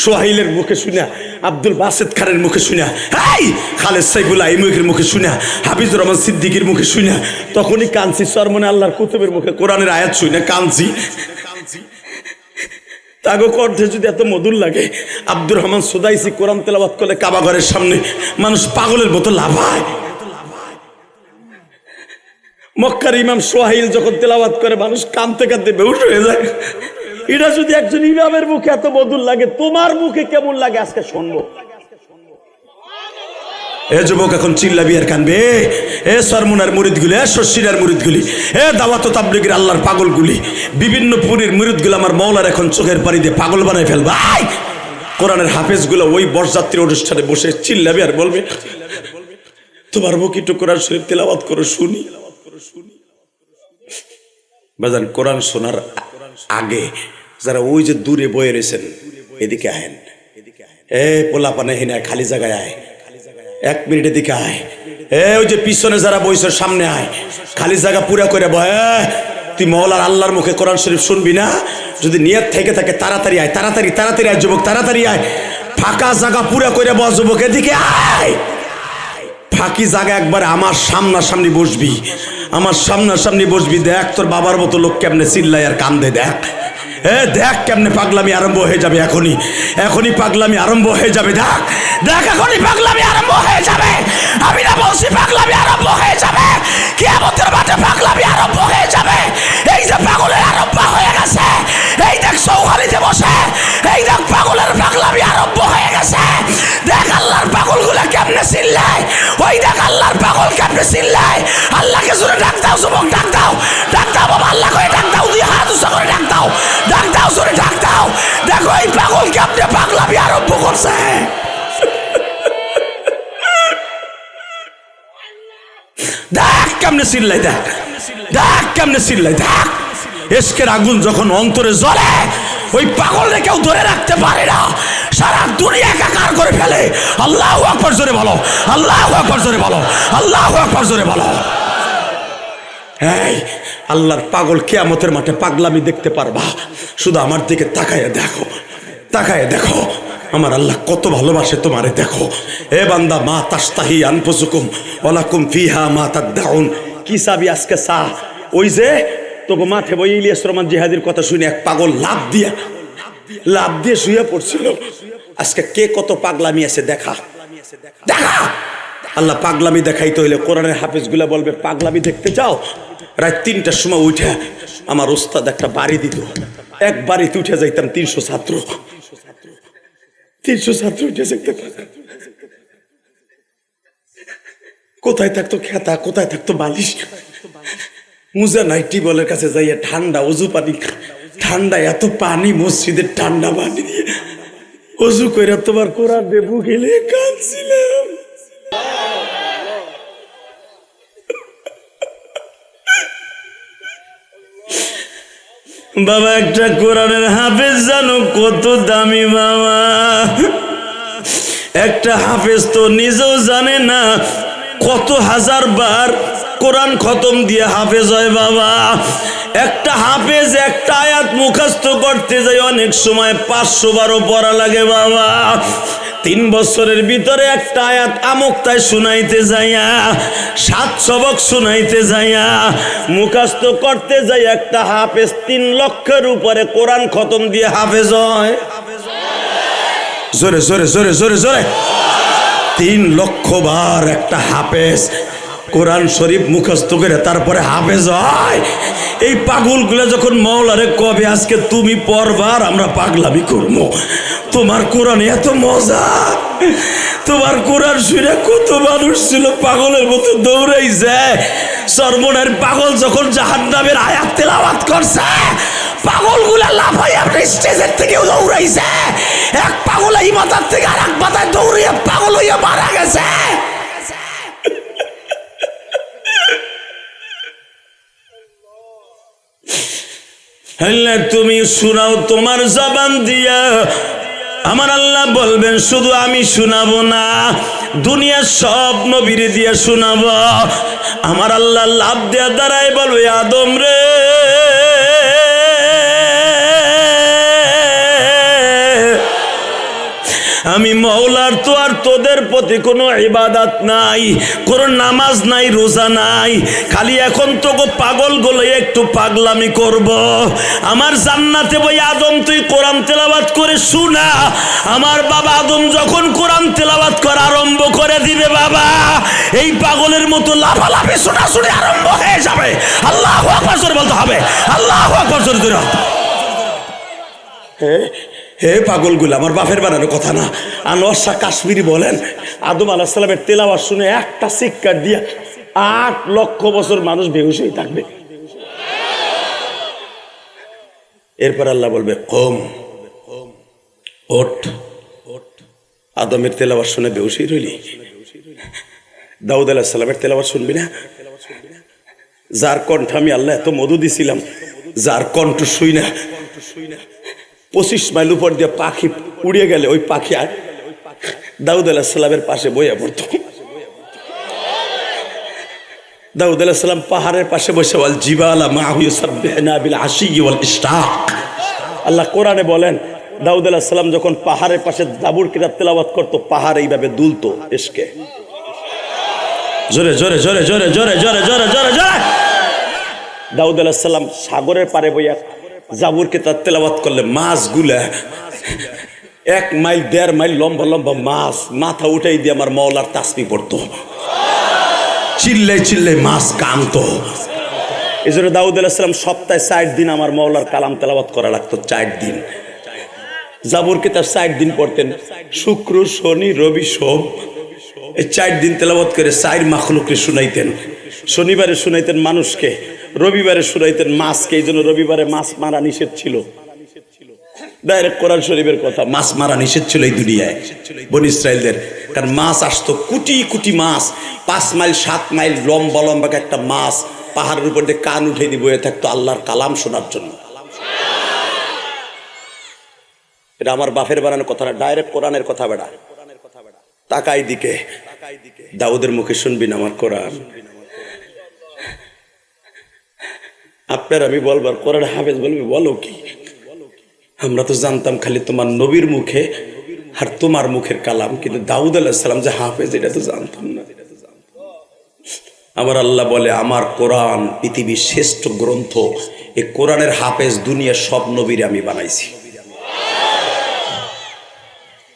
সোহাইলের মুখে শুই না, আব্দুল বাসেত খানের মুখে শুই না, খালেদ সাইফুল আইমুখের মুখে শুই না, হাফিজুর রহমান সিদ্দিকীর মুখে শুই না। তখনই কানছি, সরমনে আল্লাহর কুতুবের মুখে কোরআনের আয়াত শুই না, কানছি। তাগো কণ্ঠে যদি এত মধুর লাগে, আব্দুর রহমান সুদাইসি কোরআন তেলাওয়াত করলে কাবা ঘরের সামনে মানুষ পাগলের মতো লাফায়। মক্কার ইমাম সোহাইল যখন তেলাওয়াত করে মানুষ কাঁদতে কাঁদতে বেহুশ হয়ে যায়। এটা যদি একজন ইমামের মুখে এত মধুর লাগে, তোমার মুখে কেমন লাগে আজকে শুনবো। এ যুবক এখন চিল্লাবি আর কানবে, এ সরমুনার মুরিদগুলি, এ শশিরার মুরিদগুলি, এ দাওয়াত ও তাবলীগের আল্লাহর পাগলগুলি, বিভিন্ন পুরীর মুরিদগুলো আমার মওলার এখন চোখের পানি দিয়ে পাগল বানায় ফেলবে। কোরআনের হাফেজগুলো ওই বরযাত্রী অনুষ্ঠানে বসে চিল্লাবি আর বলবে, তোমার মুখে একটু কোরআন শরীফ তেলাওয়াত করো শুনি। বাজান, কোরআন শোনার আগে যারা ওই যে দূরে বয়ে রয়েছেন, এদিকে আহেন। এ পোলা পানে হিনা খালি জায়গায় আয়, 1 মিনিট এদিকে আয়। ওই যে পিছনে যারা বইছে সামনে আয়, খালি জায়গা পুরা করে বয়। তুই মওলার আল্লাহর মুখে কোরআন শরীফ শুনবি না? যদি নিয়ত থেকে থাকে তাড়াতাড়ি আয়, তাড়াতাড়ি তাড়াতাড়ি আয় যুবক, তাড়াতাড়ি আয়। ফাঁকা জায়গা পুরা করে বসবো, এদিকে আয়। ফাঁকি জায়গা একবার আমার সামনাসামনি বসবি, আমার সামনাসামনি বসবি। দেখ তোর বাবার মতো লোক কেমনে চিল্লায় আর কান্দে, দেখ দেখ কেমনে পাগলামি আরম্ভ হয়ে যাবে। এখনই পাগলামি আরম্ভ হয়ে যাবে। দেখ দেখ এখনই পাগলামি আরম্ভ হয়ে যাবে। আমি না বলছি পাগলামি আরম্ভ হয়ে যাবে, কিয়ামতের মাঠে পাগলামি আরম্ভ হয়ে যাবে। এই যে পাগলের আরম্ভ হয়ে গেছে, এই দেখ চৌখালিতে বসে, এই দেখ পাগলের পাগলামি আরম্ভ হয়ে গেছে। দেখ আল্লাহর পাগলগুলা কেমনে চিল্লায়, ওই দেখ আল্লাহর পাগল কেমনে চিল্লায়। আল্লাহকে জোরে ডাক দাও যুবক, ডাক দাও, ডাক দাও বাবা, আল্লাহ করে ডাক দাও, দুই হাত উঁচা করে ডাক দাও, ডাক দাও জোরে ডাক দাও। দেখো এই পাগল কেমনে পাগলামি আরম্ভ করছে। দেখ কেমনে চিল্লাই, দেখ দেখ কেমনে চিল্লাই। দেখ এসকের আগুন যখন অন্তরে জ্বলে, ওই পাগলরে কেউ ধরে রাখতে পারে না, সারা দুনিয়া একাকার করে ফেলে। আল্লাহু আকবার জোরে বলো, আল্লাহু আকবার জোরে বলো, আল্লাহু আকবার জোরে বলো। এই আল্লাহর পাগল কিয়ামতের মাঠে পাগলামি দেখতে পারবা, শুধু আমার দিকে তাকায় দেখো, তাকায় দেখো আমার আল্লাহ কত ভালোবাসে তোমারে। দেখো এ বান্দা, মা তাস্তাহি আনফুসুকুম ওয়ালাকুম ফিহা মা তাদউন। কি চাবি আজকে চা? ওই যে তোকে মাঠে বই ইলিয়াস রহমান জিহাদির কথা শুনে এক পাগল লাভ দিয়ে শুয়ে পড়ছিল। আজকে কে কত পাগলামি আছে দেখা, দেখা। আল্লাহ পাগলামি দেখাইতে হইলে কোরআনের হাফেজগুলা বলবে পাগলামি দেখতে চাও, রাত ৩টার সময় উঠে আমার ওস্তাদ একটা বাড়ি দিত, এক বাড়িতে উঠে যাইতাম ৩০০ ছাত্র উঠে যাইতে। কোথায় থাকতো খেতা, কোথায় থাকতো বালিশ, মুজা নাই টিবলের কাছে যাইয়া ঠান্ডা অজু পানি, ঠান্ডা এত পানি, মসজিদের ঠান্ডা পানি দিয়ে অজু করে তোমার কোরআন দেবু গেলে কাঁদছিলাম। বাবা একটা কোরআনের হাফেজ জানো কত দামি বাবা। একটা হাফেজ তো নিজেও জানে না কত হাজার বার কোরআন খতম দিয়ে হাফেজ হয় বাবা। একটা হাফেজ একটা আয়াত মুখস্থ করতে যায় অনেক সময় 500 বারও পড়া লাগে বাবা। 3 বছরের ভিতরে একটা আয়াত আমুকতায় শুনাইতে যাইয়া 7 সবক শুনাইতে যাইয়া মুখস্থ করতে যাই একটা হাফেজ 3 লক্ষের উপরে কোরআন খতম দিয়ে হাফেজ হয়। জোরে জোরে জোরে জোরে জোরে 3 লক্ষ বার একটা হাফেজ কোরআন শরীফ মুখস্থ করে তারপরে হাফেজ হয়। এই পাগলগুলো যখন মাওলারে কবে আজকে তুমি পড়বার আমরা পাগলামি করবো, তোমার কোরআন এত মজা, তোমার কোরআন শুনে কত মানুষ ছিল পাগলের মতো দৌড়াইছে। সর্বনার পাগল যখন জাহান্নামের আয়াত তেলাওয়াত করছে পাগলগুলা লাফাইয়া স্টেজের থেকে দৌড়াইছে। এক পাগল এই মাথার থেকে আর এক মাথায় দৌড়িয়ে পাগল হইয়া মারা গেছে। তুমি শোনাও তোমার জবান দিয়া, আমার আল্লাহ বলবেন শুধু আমি শোনাবো না, দুনিয়ার সব নবীর দিয়ে শোনাবো। আমার আল্লাহ লাভ দেয়া দাঁড়ায় বলবে আদম রে আমি মওলার তো আর তোদের প্রতি কোনো ইবাদত নাই, কোনো নামাজ নাই, রোজা নাই, খালি এখন তোকে পাগল গুলো একটু পাগলামি করব। আমার জান্নাতে বই আদম তুই কোরআন তেলাওয়াত করে শোনা। আমার বাবা আদম যখন কোরআন তেলাওয়াত করা আরম্ভ করে দিবে বাবা এই পাগলের মতো লাফালাফি ছোটাছুটি আরম্ভ হয়ে যাবে। আল্লাহু আকবার জোরে বলতে হবে, আল্লাহু আকবার জোরে জোরে। হে পাগলগুলো আমার বাপের বানানোর কথা না। আনোয়ার শাহ কাশ্মীরি বলেন আদম আলাইহিস সালামের তেলাওয়াত শুনে একটা শিক্ষা দিয়া 8 লক্ষ বছর মানুষ বেহুশ হয়ে থাকবে। এরপর আল্লাহ বলবে কম ওঠ। আদমের তেলাওয়াত শুনে বেহুশ হয়ে রইলি, দাউদ আলাইহিস সালামের তেলাওয়াত শুনবি না? যার কণ্ঠ আমি আল্লাহ এত মধু দিছিলাম, যার কণ্ঠ শুই না 25 মাইল উপর দিয়ে পাখি উড়িয়ে গেলে ওই পাখি আর দাউদ আলাইহিস সালামের পাশে বইয়া পড়তো। দাউদ আলাইহিস সালাম পাহাড়ের পাশে বসে ওয়াল জিবালা মাহু ইউসাব্বিহনা বিল আশি ওয়াল ইশরাক। আল্লাহ কোরআনে বলেন দাউদ আলাইহিস সালাম যখন পাহাড়ের পাশে জাবুর কিতাব তেলাওয়াত করতো, পাহাড় এইভাবে দুলতো ইশকে। জোরে জোরে জোরে জোরে জোরে জোরে জোরে জোরে জোরে। দাউদ আলাইহিস সালাম সাগরের পারে বইয়া জাবুর কিতাব তেলাওয়াত করলে মাছগুলা 1 মাইল 1.5 মাইল লম্বা লম্বা মাছ মাথা উঠাই দিয়ে আমার মাওলার তাসবিহ পড়তো, চিল্লাই চিল্লাই মাছ কামতো। এই জন্য দাউদ আলাইহিস সালাম সপ্তাহে 4 দিন আমার মাওলার কালাম তেলাওয়াত করা লাগতো। 4 দিন জাবুর কিতাব 4 দিন পড়তেন, শুক্র শনি রবি সোম, এই 4 দিন তেলাওয়াত করে 4 মাখলুককে শুনাইতেন। শনিবারে শুনাইতেন মানুষকে, রবিবারে শুনাইতেন মাছকে। এই জন্য রবিবারে মাছ মারা নিষেধ ছিল। ডাইরেক্ট কোরআন শরীফের কথা, মাছ মারা নিষেধ ছিল এই দুনিয়ায় বনি ইসরাইলদের। কারণ মাছ আসতো কোটি কোটি মাছ, 5 মাইল 7 মাইল লম্বা লম্বা একটা মাছ পাহাড়ের উপর দিয়ে কান উঠে দিয়ে বয়ে থাকতো আল্লাহর কালাম শোনার জন্য। এটা আমার বাপের বানানো কথা না, ডাইরেক্ট কোরআনের কথা। বেড়া তাকাই দিকে, দাউদের মুখে শুনবি না আমার কোরআন। আপনার আমি বলবার কোরআন হাফেজ বলবি, বলো কি? আমরা তো জানতাম খালি তোমার নবীর মুখে আর তোমার মুখের কালাম, কিন্তু দাউদ আলাইহিস সালাম যে হাফেজ এটা তো জানতাম না। আমার আল্লাহ বলে আমার কোরআন পৃথিবীর শ্রেষ্ঠ গ্রন্থ, এই কোরআনের হাফেজ দুনিয়ার সব নবীরে আমি বানাইছি।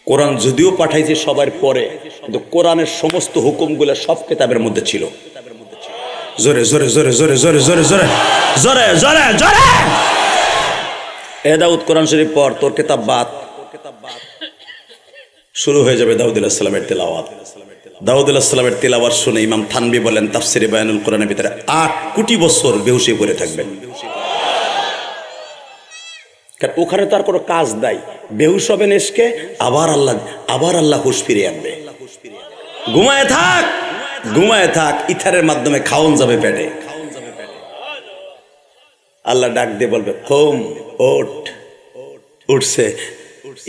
কোরআন যদিও পাঠাইছি সবার পরে, কিন্তু কোরআনের সমস্ত হুকুমগুলো সব কিতাবের মধ্যে ছিল। জোরে জোরে জোরে জোরে জোরে জোরে জোরে জোরে জোরে জোরে। এ দাউদ কোরআন শরীফ পড়, তোর কিতাব বাদ। শুরু হয়ে যাবে দাউদ আলাইহিস সালামের তেলাওয়াত। দাউদ আলাইহিস সালামের তেলাওয়াত শুনে ইমাম থানবী বলেন তাফসিরে বায়ানুল কোরআনের ভিতরে 8 কোটি বছর বেহুশি পড়ে থাকবেন। কারণ ওখানে তো আর কোনো কাজ নাই, বেহুশ হবেন এসকে, আবার আল্লাহ হুশ ফিরে আনবে। ঘুমায় থাক ঘুমায় থাক, ইথারের মাধ্যমে খাওন যাবে পেটে। আল্লাহ ডাক দিয়ে বলবে কম ওঠ, উঠছে।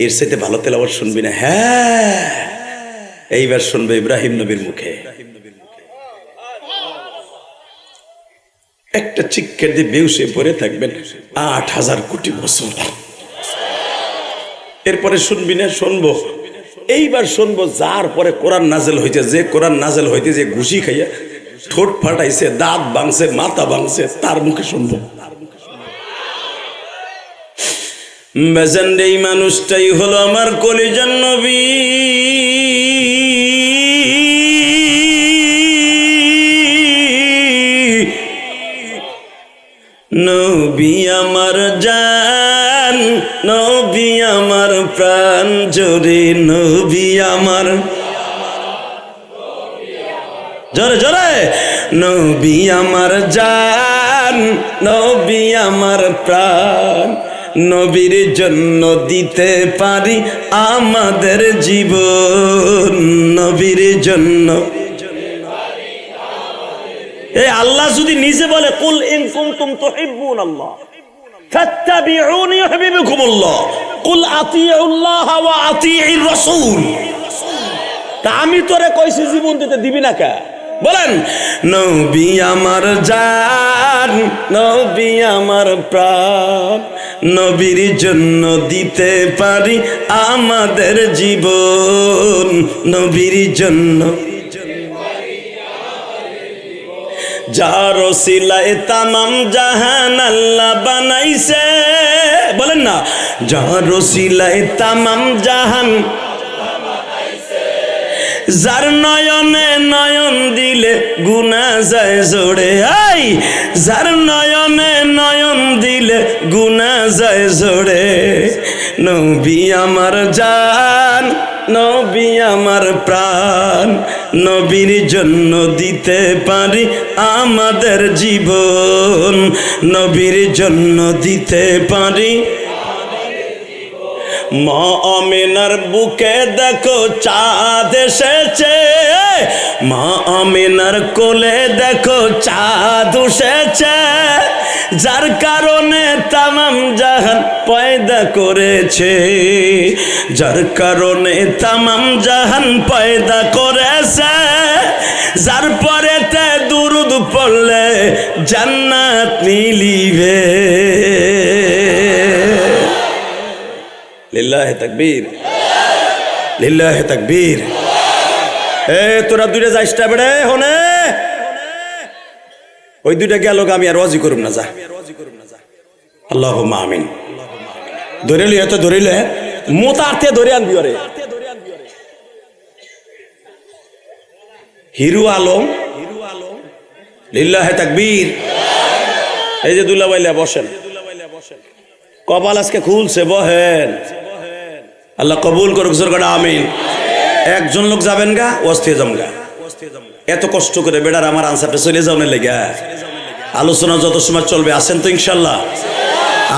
এর সাথে ভালো তেলাওয়াত শুনবি না? হ্যাঁ, এইবার শুনবে ইব্রাহিম নবীর মুখে। একটা চিৎকার দিয়ে বেহুশে পড়ে থাকবেন 8000 কোটি বছর। এরপরে শুনবি না? শুনবো। এইবার শুনবো যার পরে কোরআন নাজেল হয়েছে, যে কোরআন নাজেল হইতে যে ঘুষি খাইয়া ঠোঁট ফাটাইছে, দাঁত ভাঙছে, মাথা ভাঙছে, তার মুখে শুনবো। এই মানুষটাই হলো আমার কলিজার নবী। নবী আমার জান, নবী আমার প্রাণ, জোরে নবী আমার, জোরে জোরে, নবী আমার জান, নবী আমার প্রাণ, নবীর জন্য দিতে পারি আমাদের জীবন, নবীর জন্য। এই আল্লাহ যদি নিজে বলে কুল ইন কুনতুম তুহিব্বুনাল্লাহ ফাত্তাবিউনি ইউহিব্বুকুমুল্লাহ, কুল আতিউল্লাহ ওয়া আতিউর রাসূল, তা আমি তোরে কইছি জীবন দিতে দিবি না কে? বলেন নবী আমার জান, নবী আমার প্রাণ, নবীর জন্য দিতে পারি আমাদের জীবন, নবীর জন্য। যার ওসিলায় তামাম জাহান আল্লাহ বানাইছে, বলেন না, যার ওসিলায় তামাম জাহান, যার নয়নে নয়ন দিলে গুনাহ যায় জোড়ে, এই যার নয়নে নয়ন দিলে গুনাহ যায় জোড়ে, নবী আমার জান, নবী আমার প্রাণ, নবীর জন্য দিতে পারি আমাদের জীবন, নবীর জন্য দিতে পারি। মা আমিনার বুকে দেখো চাঁদ এসেছে, মা আমিনার কোলে দেখো চাঁদ এসেছে, যার কারণে তামাম জাহান পয়দা করেছে, যার কারণে তামাম জাহান পয়দা করেছে, যার পরেতে দুরুদ পড়লে জান্নাত মিলিবে। লিল্লাহে তাকবীর, লিল্লাহে তাকবীর। তোরা দুইটা যাইসটা বেড়ে হনে, ওই দুইটা গেল আমি আর ওয়াজি করুম না, যা আল্লাহুম্মা আমিন। ধরিলি এত ধরিলে মোতারতে ধরে আনবি ওরে। হিরু আলম, লিল্লাহে তাকবীর। এই যে দুলাভাইলা বসেন, কপাল আজকে খুলছে, বহেন। আল্লাহ কবুল করুক, জোর করে আমিন। একজন লোক যাবেন গা, অস্থির যাম গা। এত কষ্ট করে বেড়ার আমার আনসারটা চলে যাওয়ার লেগা আলোচনা যত সময় চলবে, আসেন তো ইনশাল্লাহ।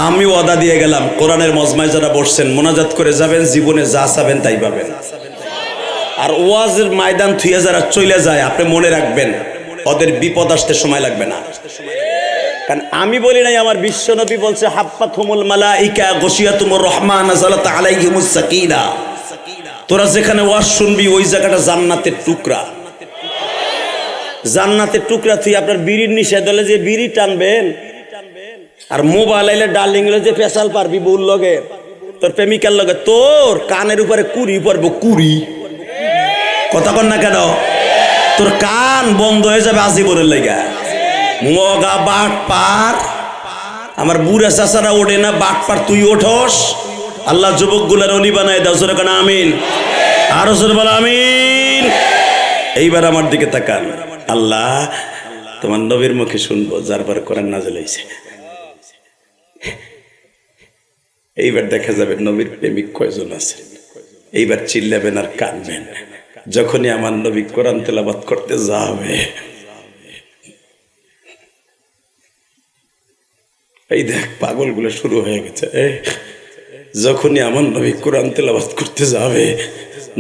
আমি ওয়াদা দিয়ে গেলাম, কোরআনের মজমায় যারা বসছেন মোনাজাত করে যাবেন, জীবনে যা চাবেন তাই পাবেন। আর ওয়াজের ময়দান থুয়ে যারা চলে যায়, আপনি মনে রাখবেন ওদের বিপদ আসতে সময় লাগবে না। কারণ আমি বলি নাই, আমার বিশ্ব নবী বলছে হাফফাতহুমুল মালাইকা গশিয়াতুমুর রহমান নাযালাত আলাইহিমুস সাকিনা। তোরা যেখানে ওয়াজ শুনবি ওই জায়গাটা জান্নাতের টুকরা, জান্নাতের টুকরা। তুই আপনার বিড়ির নিষেধ হলে যে বিড়ি টানবেন, আর মোবাইল আইলে ডার্লিং হলে যে পেশাল পারবি বউর লগে, তোর প্রেমিকার লগে, তোর কানের উপরে কুড়ি পড়বো, কুড়ি। কথা কন না কেন? তোর কান বন্ধ হয়ে যাবে আজীবনের লেগা। মগা বাট পার, আমার বুড়া চাচারা ওঠে না, বাট পার তুই ওঠস। আল্লাহ যুবক গুলার অলি বানায় দাও, জোরে কেন আমিন। আরো জোরে বলো আমিন। এইবার আমার দিকে তাকান। আল্লাহ তোমার নবীর মুখে শুনবো, যার পর কোরআন নাযিল হইছে। এইবার দেখা যাবে নবীর প্রেমিক কয়জন আছে। এইবার চিল্লাবেন আর কাঁদবেন যখনই আমার নবী কোরআন তেলাওয়াত করতে যাবে। এই দেখ পাগলগুলো শুরু হয়ে গেছে। যখনই আমার নবী কোরআন তেলাওয়াত করতে যাবে,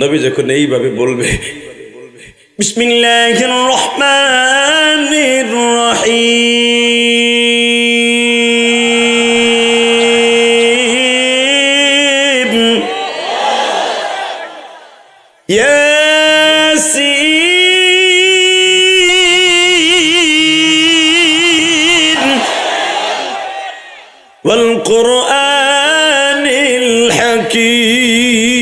নবী যখন এইভাবে বলবে বিসমিল্লাহির রহমানির রহিম, ইয়াসিন ওয়াল কুরআনিল হাকীম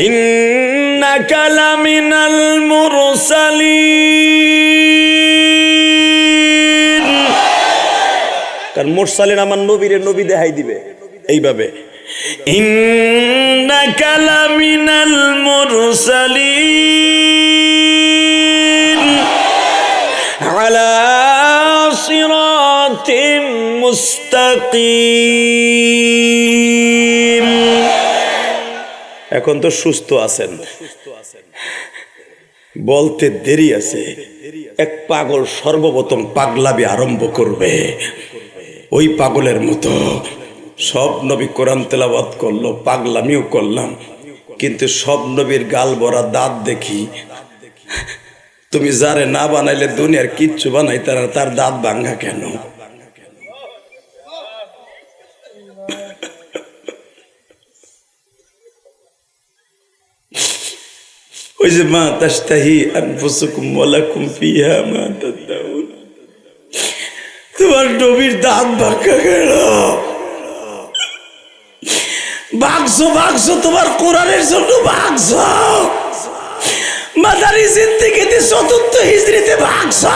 ইন্নাকা লামিনাল মুরসালিন। কারণ মুরসালিন আমার নবীরে নবী দেখাই দিবে এইভাবে, ইন্নাকা লামিনাল মুরসালিন আলা সিরাতিম মুস্তাকিম। এখন তো সুস্থ আছেন, বলতে দেরি আছে। এক পাগল সর্বপ্রথম পাগলামি আরম্ভ করবে, ওই পাগলের মতো সব নবী কোরআন তেলাওয়াত করলো, পাগলামিও করলাম, কিন্তু সব নবীর গাল ভরা দাঁত দেখি। তুমি যারে না বানাইলে দুনিয়ার কিচ্ছু বানাই তার দাঁত ভাঙা কেন? ওই যে মা তাশতাহি আনফুসুকুম ওয়া লাকুম ফিহা মা তাদাউন, তোমার নবীর দাঁত ভাঙা কেন? ভাগছো ভাগছো, তোমার কোরআনের জন্য ভাগছো, মাদারি জিন্দেগিতে চতুর্থ হিজরিতে ভাগছো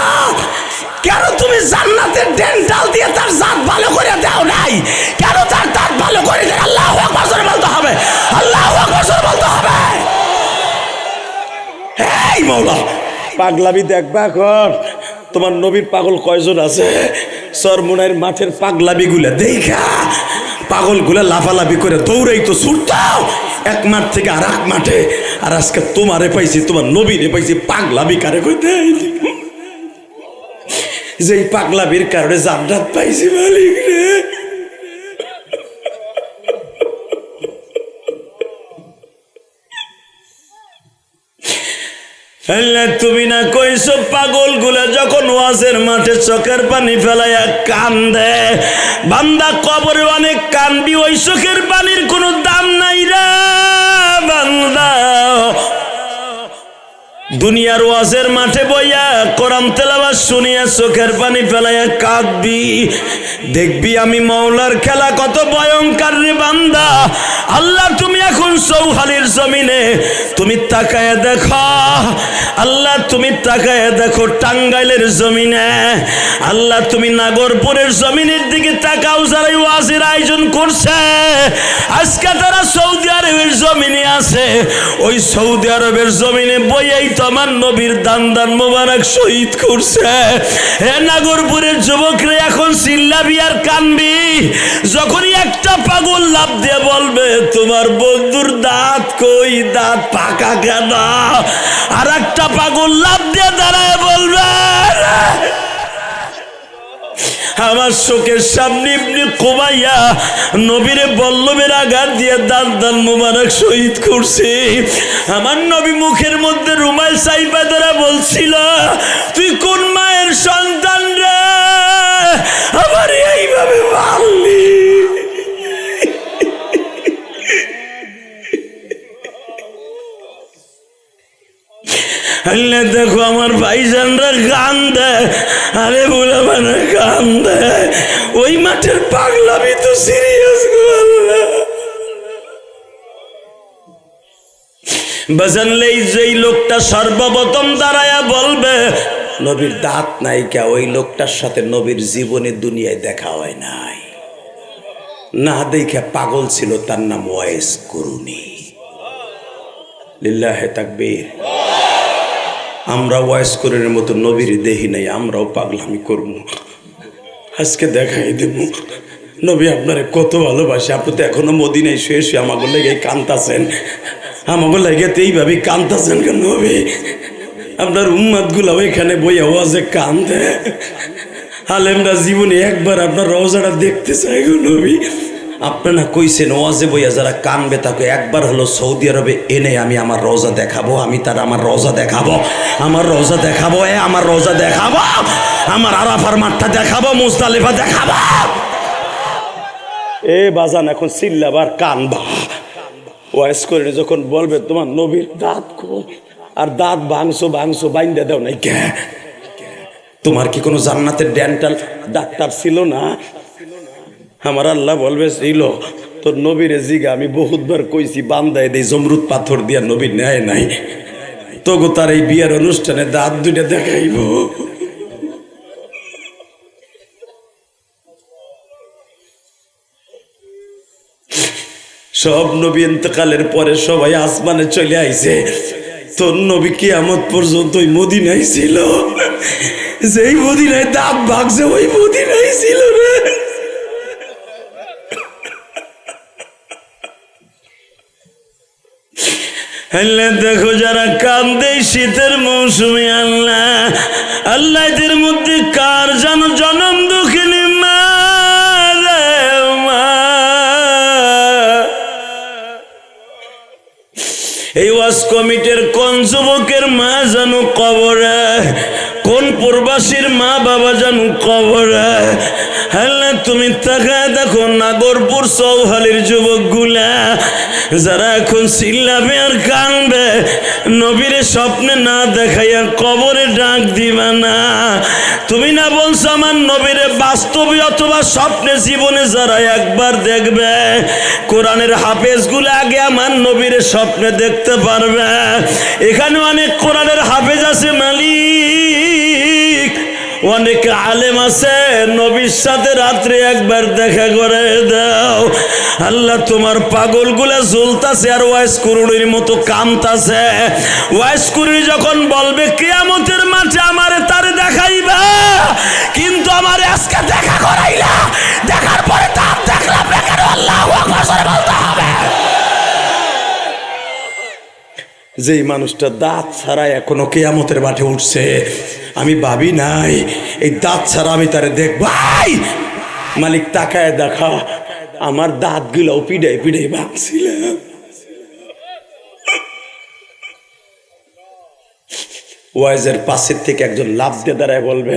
কেন? তুমি জান্নাতের ডেন্টাল দিয়ে তার জাত ভালো করে দাও নাই কেন? তার দাঁত ভালো করে দেয়। আল্লাহু আকবার জোরে বলতে হবে, আল্লাহু আকবার জোরে বলতে হবে। এই মাওলা পাগলামি দেখবা এখন তোমার নবীর পাগল কয়জন আছে? সরমুনাইর মাঠের পাগলামি গুলা দেখা পাগল গুলা লাফালাফি করে দৌড়াই তো ছুটতাও এক মাঠ থেকে আর এক মাঠে। আর আজকে তোমারে পাইছি, তোমার নবীরে পাইছি, পাগলামি কারে কইতে যে পাগলামির কারণে জান্নাত পাইছি মালিক রে। আল্লাহ তুমি না কইছো পাগল গুলা যখন ওয়াজের মাঠে চোখের পানি ফেলাইয়া কান্দে, বান্দা কবরে অনেক কানবি, ওই চোখের পানির কোনো দাম নাই রে বান্দা। দুনিয়ার ওয়াজের মাঠে বইয়া কোরআন তেলাওয়াত শুনিয়া চোখের পানি ফেলাইয়া কাঁদবি, দেখবি আমি মাওলার খেলা কত ভয়ঙ্কর রে বান্দা। আল্লাহ তুমি এখন চৌহালির জমিনে তুমি তাকায়া দেখো, আল্লাহ তুমি তাকায়া দেখো টাঙ্গাইলের জমিনে, আল্লাহ তুমি নাগরপুরের জমিনের দিকে তাকাও। যারা ওয়াজের আয়োজন করছে আজকে তারা সৌদি আরবের জমিনে আছে, ওই সৌদি আরবের জমিনে বইয়াই তো আমার নবীর দান দান মোবারক শহীদ করছে। হে নাগরপুরের যুবকরা এখন চিল্লাবি আর কানবি যখনই একটা পাগল লাভ দিয়ে বলবে তোমার বন্ধুর দাঁত কই, দাঁত পাকা কেন, আর একটা পাগল লাভ দিয়ে দাঁড়ায় বলবে আমার চোখের সামনে ইবনে কুমাইয়া নবীরে বল্লমের আঘাত দিয়ে দান দান মোবারক শহীদ করছে। আমার নবী মুখের মধ্যে রুমাল চাইপা ধরা বলছিল তুই কোন মায়ের সন্তান রে, আমার এইভাবে মারলি। আল্লাহ দেখো আমার ভাইজানরা গান দেয়, আরে বলে মানে গান দেয়, ওই মাঠের পাগলামি তো সিরিয়াস গো আল্লাহ। বাজানলেই যেই লোকটা সর্বপ্রথম দাঁড়ায়া বলবে নবীর দাঁত নাই কে, ওই লোকটার সাথে নবীর জীবনে দুনিয়ায় দেখা হয় নাই, না দেখে পাগল ছিল, তার নাম ওয়াইস করুনি। লিল্লাহে তাকবীর। আমরা ওয়াইস করিনের মতো নবীর দেহি নাই, আমরাও পাগলামি করব, আজকে দেখাই দেব নবী আপনারে কত ভালোবাসে। আপনি তো এখনো মদিনায় শুয়ে শুয়ে আমাকে লেগে কাঁদতাছেন, আমাকে লেগে তো এইভাবে কাঁদতাছেন কেন নবী? আপনার উম্মাদ গুলা ওইখানে বই আওয়াজে কান্দে, আলেমরা জীবনে একবার আপনার রওজাটা দেখতে চাই গো নবী। আপনারা কইছেন ওয়াজে বইয়া যারা কানবে তাকে একবার হলো সৌদি আরবে এনে আমি আমার রওজা দেখাবো, আমি তার আমার রওজা দেখাবো, আমার রওজা দেখাবো, আমার রওজা দেখাবো, আমার আরাফার মাঠটা দেখাবো, মুজদালিফা দেখাবো। এ বাজান এখন চিল্লাবার কানবা, ওয়াইস করে যখন বলবে তোমার নবীর দাঁত কো, আর দাঁত ভাঙছো ভাঙছো বাইন্দা দাও নাই কে? তোমার কি কোনো জান্নাতের ডেন্টাল ডাক্তার ছিল না? আমার আল্লাহ বলবে ছিল, তোর নবীরে জিগা আমি বহুতবার কইছি বান্দায় দেই জমরুদ পাথর দিয়া, নবী নেয় নাই, তবু তার এই বিয়ের অনুষ্ঠানে দাঁত দুইটা দেখাইব। সব নবী ইন্তেকালের পরে সবাই আসমানে চলে আইছে, তোর নবী কিয়ামত পর্যন্ত ওই মদিনায় ছিল, যেই মদিনায় দাঁত ভাগছে ওই মদিনায় ছিল রে। আল্লাহ দেখো যারা কান্দে শীতের মৌসুমে, আল্লাহ আল্লাহ এদের মধ্যে কার যেন জনম দুঃখিনী মা রে মা। এই ওয়াজ কমিটির কোন যুবকের মা যেন কবরে, কোন প্রবাসীর মা বাবা যেন কবরে। আল্লাহ তুমি তাকায় দেখো নাগরপুর চৌহালির যুবক গুলা যারা এখন চিল্লাবে আর কানবে, নবীরে স্বপ্নে না দেখাইয়া কবরে ডাক দিবা না। তুমি না বলছো আমার নবীরে বাস্তবে অথবা স্বপ্নে জীবনে যারা একবার দেখবে, কোরআনের হাফেজ গুলা আগে আমার নবীরে স্বপ্নে দেখতে পারবে। এখানে অনেক কোরআনের হাফেজ আছে মালিক, অনেক আলেম আছে, নবীর সাথে রাত্রে একবার দেখা করে দাও। আল্লাহ তোমার পাগল গুলা ঝুলতাছে আর ওয়াইস কুরুনির মতো কামতাছে। ওয়াইস কুরুনি যখন বলবে কিয়ামতের মাঠে আমারে তারে দেখাইবা, কিন্তু আমারে আজকে দেখা করাইলা, দেখার পরে তার দেখলাম না কেন, আল্লাহু আকবার বলতে হবে। যেই মানুষটা দাঁত ছাড়া এখনো কিয়ামতের মাঠে উঠছে, আমি ভাবি নাই এই দাঁত ছাড়া আমি তারে দেখব। মালিক তাকায় দেখা আমার দাঁত গুলো পিড়াই পিড়াই ভাঙছিল। ওয়াইজের পাশের থেকে একজন লাফ দিয়ে দাঁড়ায় বলবে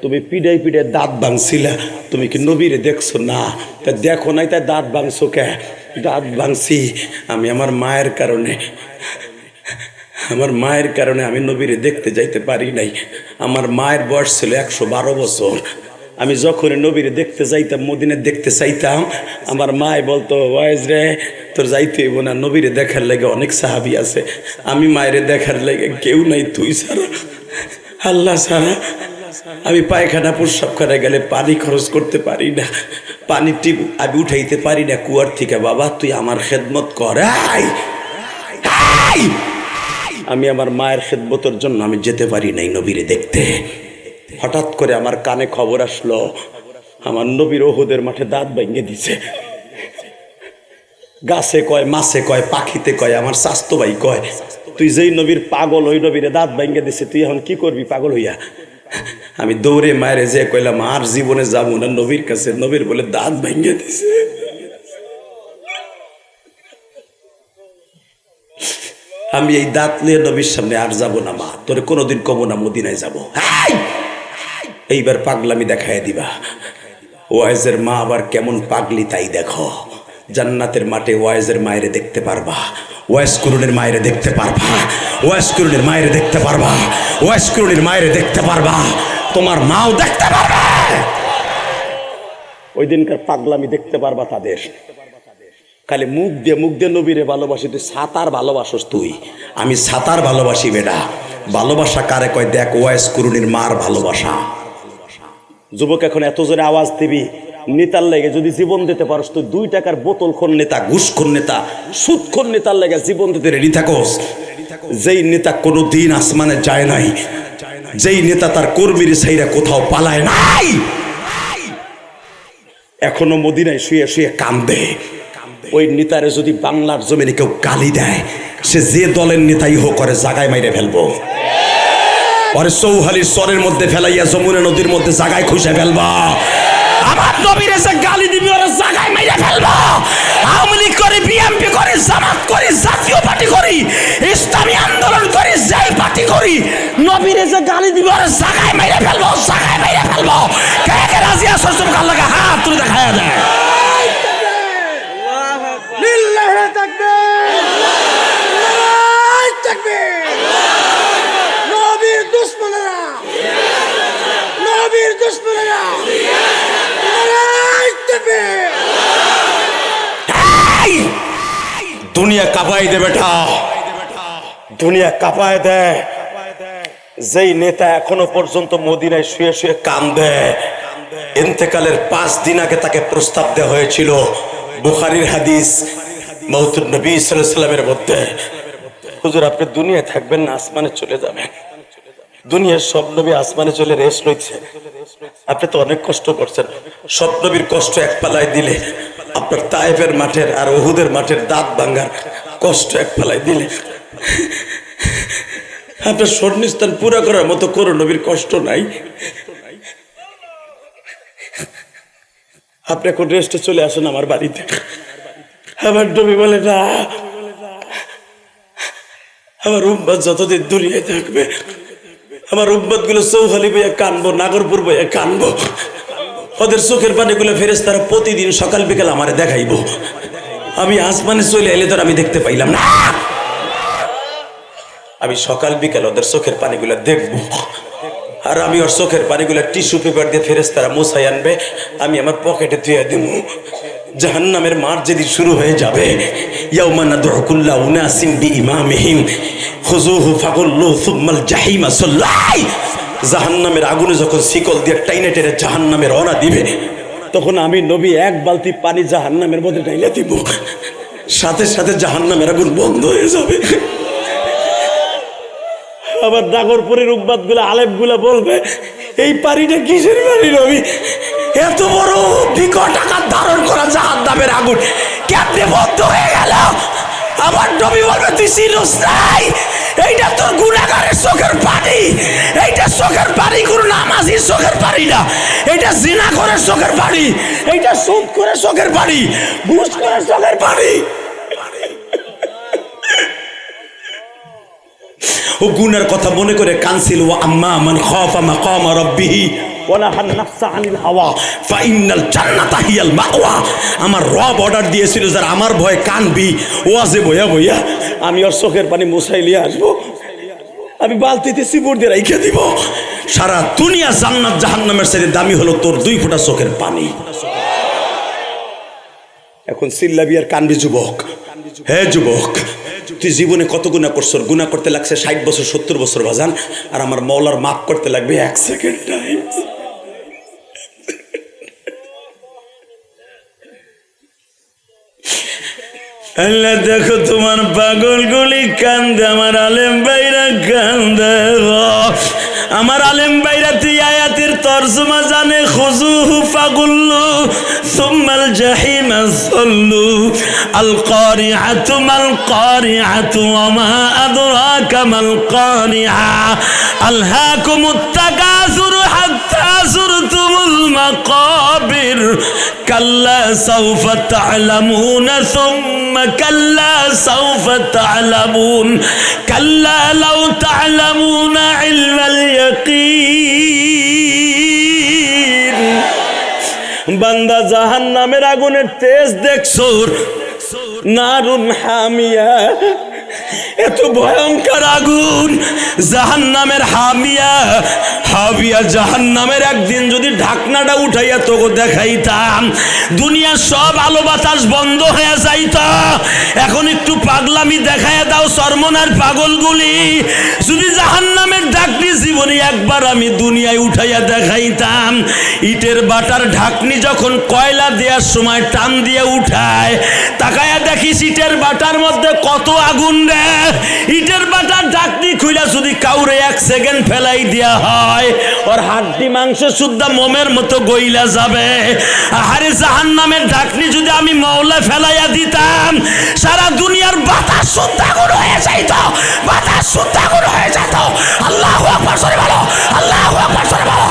তুমি পিড়াই পিড়াই দাঁত ভাঙছিলা, তুমি কি নবীরে দেখছো না? তা দেখো নাই তাই দাঁত ভাঙছো কে? দাঁত ভাঙছি আমি আমার মায়ের কারণে, আমার মায়ের কারণে আমি নবীরে দেখতে যাইতে পারি নাই। আমার মায়ের বয়স ছিল 112 বছর। আমি যখন নবীরে দেখতে যাইতাম, মদিনে দেখতে চাইতাম, আমার মায় বলতো, ওয়াইজ রে তোর যাইতে হইব না, নবীরে দেখার লাগে অনেক সাহাবী আছে, আমি মায়েরে দেখার লাগে কেউ নাই, তুই ছাড়া, আল্লাহ ছাড়া। আমি পায়খানা প্রস্রাব করে গেলে পানি খরচ করতে পারি না, পানি টিপ আমি উঠাইতে পারি না কুয়ার থেকে, বাবা তুই আমার খেদমত কর। আমি আমার মায়ের খেদমতের জন্য আমি যেতে পারি নাই নবীরে দেখতে। হঠাৎ করে আমার কানে খবর আসলো, আমার নবীর ওহুদের মাঠে দাঁত ভেঙে দিছে। গাছে কয়, মাছে কয়, পাখিতে কয়, আমার স্বাস্থ্য ভাই কয়, তুই যেই নবীর পাগল, ওই নবীরে দাঁত ভেঙে দিছে, তুই এখন কি করবি পাগল হইয়া? আমি দৌড়ে মায়ের যে কইলাম, আর জীবনে যাবো না নবীর কাছে, নবীর বলে দাঁত ভেঙে দিছে। আমি এই দাঁত নিয়ে নবীর সামনে আর যাব না মা, তোরে কোনোদিন কমো না মদিনায় যাবো। এইবার পাগলামি দেখায় দিবা। ওয়াইজের মা আবার কেমন পাগলি তাই দেখো। জান্নাতের মাঠে ওয়াইজের মায়েরে দেখতে পারবা, ওয়াইজ কুরুনের মায়েরে দেখতে পারবা, ওয়াইজ কুরুনের মায়েরে দেখতে পারবা, ওয়াইজ কুরুনের মায়েরে দেখতে পারবা, তোমার মাও দেখতে পারবে। ওই দিনকার পাগলামি দেখতে পারবা তাদের। খালি মুখ দিয়ে নবীরে ভালোবাসি, তুই সাতার ভালোবাসস তুই, আমি সাতার ভালোবাসি বেটা। ভালোবাসা কারে কয় দেখ, ওয়াইজ কুরুনির মার ভালোবাসা। যুবক এখন এত জোরে আওয়াজ দিবি, নেতার লেগে যদি জীবন দিতে পারস, তুই 2 টাকার বোতল খোর নেতা, ঘুষখোর নেতা, সুদখোর নেতার লেগে জীবন দিতে রেডি থাকোস। যেই নেতা কোনো দিন আসমানে যায় নাই, যেই নেতা তার কর্মীর ছাইরা কোথাও পালায় নাই, এখনো মদিনায় শুয়ে শুয়ে কান্দে। ওই নেতারে যদি বাংলার জমিনে কেউ গালি দেয়, সে যে দলের নেতাই হোক করে জাগায় মাইরে ফেলবো। ওরে চৌহালির চরের মধ্যে ফেলাইয়া যমুনা নদীর মধ্যে জাগায় খুঁজে ফেলবা। আমার নবীর এসে গালি দিবি, ওরা জাগায় মাইরে ফেলবা। আওয়ামী লীগ করি, বিএনপি করি, জামাত করি, জাতীয় পার্টি করি, ইসলামী আন্দোলন করি, যাই পার্টি করি, নবীর এসে গালি দিবি, ওরা জাগায় মাইরে ফেলবো, জাগায় মাইরে ফেলবো। কে কে রাজি আছো? সব গাল লাগা হাত তুলে দেখায়া দেয়। দুনিয়া কাঁপাই দে বেটা, দুনিয়া কাঁপায় দেয়। যেই নেতা এখনো পর্যন্ত মদিনায় শুয়ে শুয়ে কান্দে, ইন্তেকালের 5 দিন আগে তাকে প্রস্তাব দেওয়া হয়েছিল। বুখারীর হাদিস, মাউতুন নবী সাল্লাল্লাহু আলাইহি ওয়াসাল্লামের মধ্যে, হুজুর আপনি দুনিয়ায় থাকবেন না, আসমানে চলে যাবেন। দুনিয়ার সব নবী আসমানে চলে রেস্ট লইছে, আপনি তো অনেক কষ্ট করছেন। সব নবীর কষ্ট এক পালায় দিলে, আপনার তায়েফের মাঠের আর উহুদের মাঠের দাঁত ভাঙার কষ্ট এক পালায় দিলে, আপনার স্বর্ণস্থান পুরা করার মতো কোনো নবীর কষ্ট নাই। আপনি এখন রেস্টে চলে আসেন আমার বাড়িতে। আমার নবী বলে না, আমার উম্মত যতদিন দুনিয়ায় থাকবে, আমার উম্মত গুলো চৌহালি বইয়া কানবো, নাগরপুর বইয়া কানবো। ওদের চোখের পানিগুলো ফেরেশতারা প্রতিদিন সকাল বিকাল আমারে দেখাইবো। আমি আসমানে চলে এলে তো আমি দেখতে পাইলাম না, আমি সকাল বিকাল ওদের চোখের পানিগুলো দেখবো। আর আমি ওর চোখের পানিগুলো টিস্যু পেপার দিয়ে ফেরেশতারা মুছাই আনবে, আমি আমার পকেটে ধুয়ে দেব। জাহান্নামের মার যেদিন শুরু হয়ে যাবে, ইয়াউমা নাদউ কুল্লা উনাসিম বিইমামিহিম খুযুহু ফাগুল্লু সুম্মাল জাহিমা সাল্লাই। জাহান্নামের আগুনে যখন শিকল দিয়ে টাইনে টেনে জাহান্নামে রওনা দিবে, তখন আমি নবী 1 বালতি পানি জাহান্নামের মধ্যে ঢাইলে দিব, সাথে সাথে জাহান্নামের আগুন বন্ধ হয়ে যাবে। আবার নাগরপুরের উম্মত গুলা, আলেম গুলা বলবে, এই পানিটা কিসের পানি নবী? এত বড় বিকট আকার ধারণ করা জাহান্নামের আগুন কেমনে বন্ধ হয়ে গেল? আমার নবী বলবে, তুই চিনোস নাই, এইটা তোর গুনাহগারের চোখের পানি। এইটা চোখের পানি, কোনো নামাজির চোখের পানি না। এইটা জিনাখোরের চোখের পানি, এইটা সুদখোরের চোখের পানি, ঘুষখোরের চোখের পানি। ও গুনার কথা মনে করে কানছিল, ওয়া আম্মা মান খাফা মাকাম রাব্বিহি ওয়া নাহান নাফসা আনিল হাওয়া ফাইনাল জান্নাতা হিয়াল মাওয়া। আমার রব অর্ডার দিয়েছিল, যারা আমার ভয়ে কানবি, ওয়াজে বইয়া বইয়া আমি ওর চোখের পানি মুছাই নিয়ে আসবো। আমি বালতিতে সিপুর দিয়ে রাইখা দিব। সারা দুনিয়া জান্নাত জাহান্নামের চেয়ে দামি হলো তোর 2 ফোঁটা চোখের পানি। এখন চিল্লাবি আর কানবি যুবক, হে যুবক, তুই জীবনে কত গুনাহ করছস? গুনাহ করতে লাগছে 60 বছর 70 বছর বাজান, আর আমার মওলার মাফ করতে লাগবে 1 সেকেন্ড টাইম। আল্লাহ দেখো তোমার পাগলগুলি কান্দে, আমার আলেম ভাইরা কান্দে। আমার আলেম ভাইরা তুই আয়াতের তরজমা জানে, খুজুহু ফাগুল্লু সুম্মাল জাহিমা সাল্লু আল কারিআতু মাল কারিআতু ওয়া মা আদরাকা মাল কারিআ আলহাকুমুত তাকাসুর হাত্তা যুরতুমুল মাকাবির কাল্লা সাউফা তা'লামুনা সুম্মা কাল্লা সাউফা তা'লামুন কাল্লা লাউ তা'লামুনা ইলমাল ইয়াকিন। বান্দা জাহান্নামের আগুনের তেজ দেখছো? নারুন হামিয়া, এত ভয়ঙ্কর আগুন জাহান্নামের। হামিয়া হাবিয়া জাহান্নামের। একদিন যদি ঢাকনাটা উঠাইয়া তোকে দেখাইতাম, দুনিয়ার সব আলো বাতাস বন্ধ হয়ে যাইত। এখন একটু পাগলামি দেখাইয়া দাও সরমনার পাগলগুলি। যদি জাহান্নামের ঢাকনি জীবনে একবার আমি দুনিয়ায় উঠাইয়া দেখাইতাম, ইটের বাটার ঢাকনি যখন কয়লা দেওয়ার সময় টান দিয়ে উঠায়, তাকায়া দেখিস ইটের বাটার মধ্যে কত আগুন রে। ইটের বাটার ঢাকনি খুইলা যদি কাউরে 1 সেকেন্ড ফেলাই দেয়া হয়, ওর হাড্ডি মাংস শুদ্ধা মোমের মতো গইলা যাবে। আরে জাহান্নামের ঢাকনি যদি আমি মওলা ফেলাইয়া দিতাম, সারা দুনিয়ার বাতাস শুদ্ধা গুণ হয়ে যাইত, বাতাস শুদ্ধা গুণ হয়ে যেত। আল্লাহু আকবার সরে বলো, আল্লাহু আকবার সরে বলো।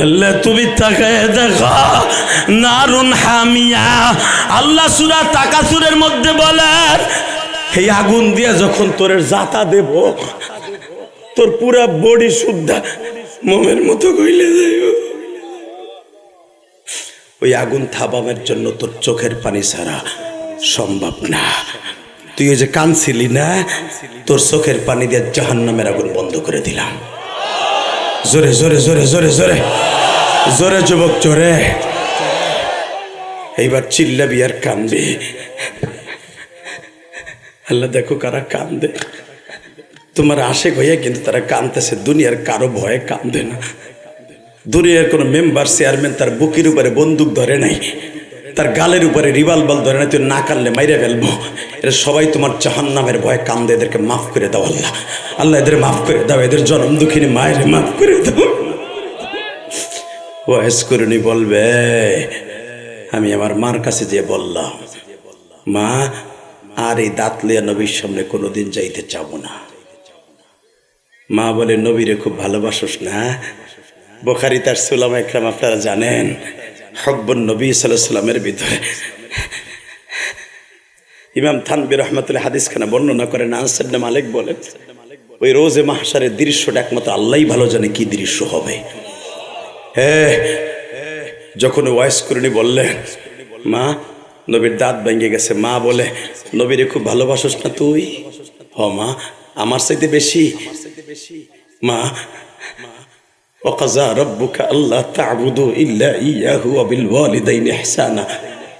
আল্লাহ তুমি তাকায় দেখো, নারুন হামিয়া। আল্লাহ সূরা তাকাসুরের মধ্যে বলেন, এই আগুন দিয়ে যখন তোর জাতা দেব, তোর পুরা বডি শুদ্ধা মোমের মতো গইলে যাইব। ওই আগুন থামানোর জন্য তোর চোখের পানি ছাড়া সম্ভব না। তুই ওই যে কাঁদছিলি না, তোর চোখের পানি দিয়ে জাহান্নামের আগুন বন্ধ করে দিলাম। জোরে জোরে জোরে জোরে জোরে জোরে যুবক জোরে। এইবার চিল্লাবি আর কান্দবি। আল্লাহ দেখো কারা কান্দে, তোমার আশেক হইয়া কিন্তু তারা কান্দতেছে। দুনিয়ার কারো ভয়ে কান্দে না। দুনিয়ার কোনো মেম্বার চেয়ারম্যান তার বুকের উপরে বন্দুক ধরে নাই, তার গালের উপরে রিভলভার ধরে নাই, তুই না কানলে মাইরে ফেলবো। এরা সবাই তোমার জাহান্নামের ভয়ে কান্দে। এদেরকে মাফ করে দাও আল্লাহ, আল্লাহ এদের মাফ করে দাও। এদের জনম দুঃখিনী মায়ের মাফ করে দাও। ওয়াজ করুনি বলবে, আমি আমার মার কাছে যে বললাম, মা আর এই দাঁত লিয়া নবীর সামনে কোনোদিন যাইতে চাবো না। মা বলে, নবীরে খুব ভালোবাসোস না? বুখারী তার সুলামা ইকরাম আপনারা জানেন, হব্বুন নবী সাল্লাল্লাহু আলাইহি ওয়াসাল্লামের ভিতরে ইমাম থানবী রহমাতুল্লাহ হাদিসখানা বর্ণনা করেন। আনাস ইবনে মালিক বলেন, ওই রোজে মাহশারের দৃশ্যটা একমাত্র আল্লাহই ভালো জানে কি দৃশ্য হবে। যখন ওয়াইস করিনি বললেন, মা নবীর দাঁত ভেঙে গেছে। মা বলে, নবীরে খুব ভালোবাসোস না তুই? হ মা, আমার চাইতে বেশি। মা, ওয়াকাযা রাব্বুকা আল্লা তা'বুদু ইল্লা ইয়াহু ওয়া বিল ওয়ালিদাইনি ইহসানা।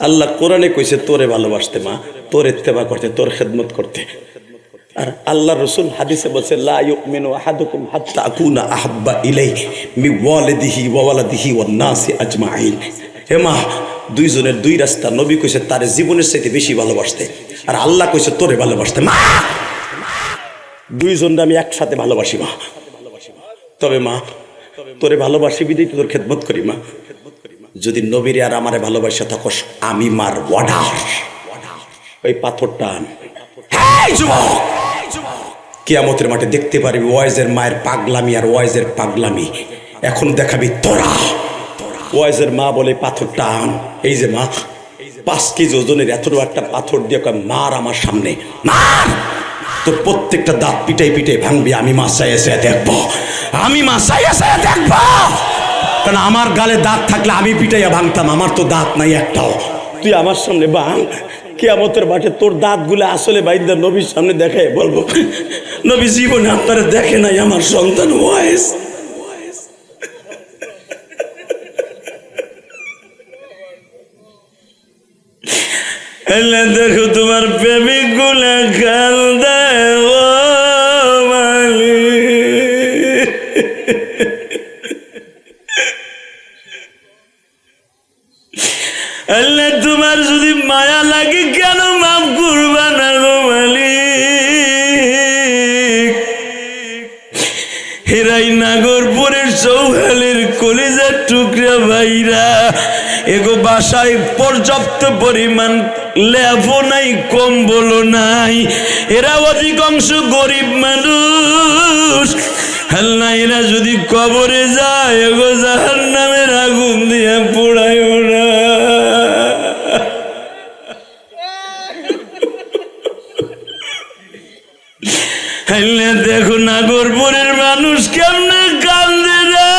আল্লাহ কোরআনে কইছে তোরে ভালোবাসতে, মা তোর ইত্তেবা করতে, তোর খেদমত করতে। আর আল্লাহ রাসূল হাদিসে বলছে, লা ইউমিনু আহাদুকুম হাত্তা আকুনা আহাব্বা ইলাইহি মিন ওয়ালিদিহি ওয়া ওয়ালাদিহি ওয়ান নাসি আজমাইন। হে মা, দুইজনের দুই রাস্তা। নবী কইছে তারে জীবনের চাইতে বেশি ভালোবাসতে, আর আল্লাহ কইছে তোরে ভালোবাসতে। মা, দুইজনকে আমি একসাথে ভালোবাসি মা। তবে মা, তোরে ভালোবাসি বিধাই তোর খেদমত করি মা। যদি নবীরে আর আমারে ভালোবাসা থাকস, আমি মার ওয়ার্ডার, ওই পাথরটা আন। কিয়ামতের মাঠে দেখতে পারবি ওয়াইজের মায়ের পাগলামি আর ওয়াইজের পাগলামি। এখন দেখাবি তোরা। ওয়াইজের মা বলে, পাথরটা আন। এই যে মা, 5 কেজি ওজনের এত একটা পাথর দিয়ে মার আমার সামনে, মার। তোর প্রত্যেকটা দাঁত পিটাই পিটাই ভাঙবি। আমি মাসায় এসে দেখবো, আমি মাসায় এসে দেখবো। কারণ আমার গালে দাঁত থাকলে আমি পিটাইয়া ভাঙতাম। আমার তো দাঁত নাই একটাও। তুই আমার সামনে ভাঙ। কিয়ামতের মাঠে তোর দাঁতগুলো আসলে বাইন্দা নবীর সামনে দেখায় বলবো, নবী জীবনে আপনারা দেখে নাই আমার সন্তান ওয়াইস। দেখো তোমার প্রেমিক গুলা কান্দে ও মালিক। আল্লাহ তোমার যদি মায়া লাগে কেন মাফ করবা না গো মালিক। হেরাই নাগরপুরের চৌহালের কলিজার টুকরা ভাইরা এগো বাসায় পর্যাপ্ত পরিমাণ লেবো নাই, কম্বলও নাই, এরা অধিকাংশ গরিব মানুষ। আল্লাহ এরা যদি কবরে যায় এগো জাহান্নামের আগুন দিয়ে পোড়ায় ওরা। আল্লাহ দেখো নাগরপুরের মানুষ কেমনে কান্দে রে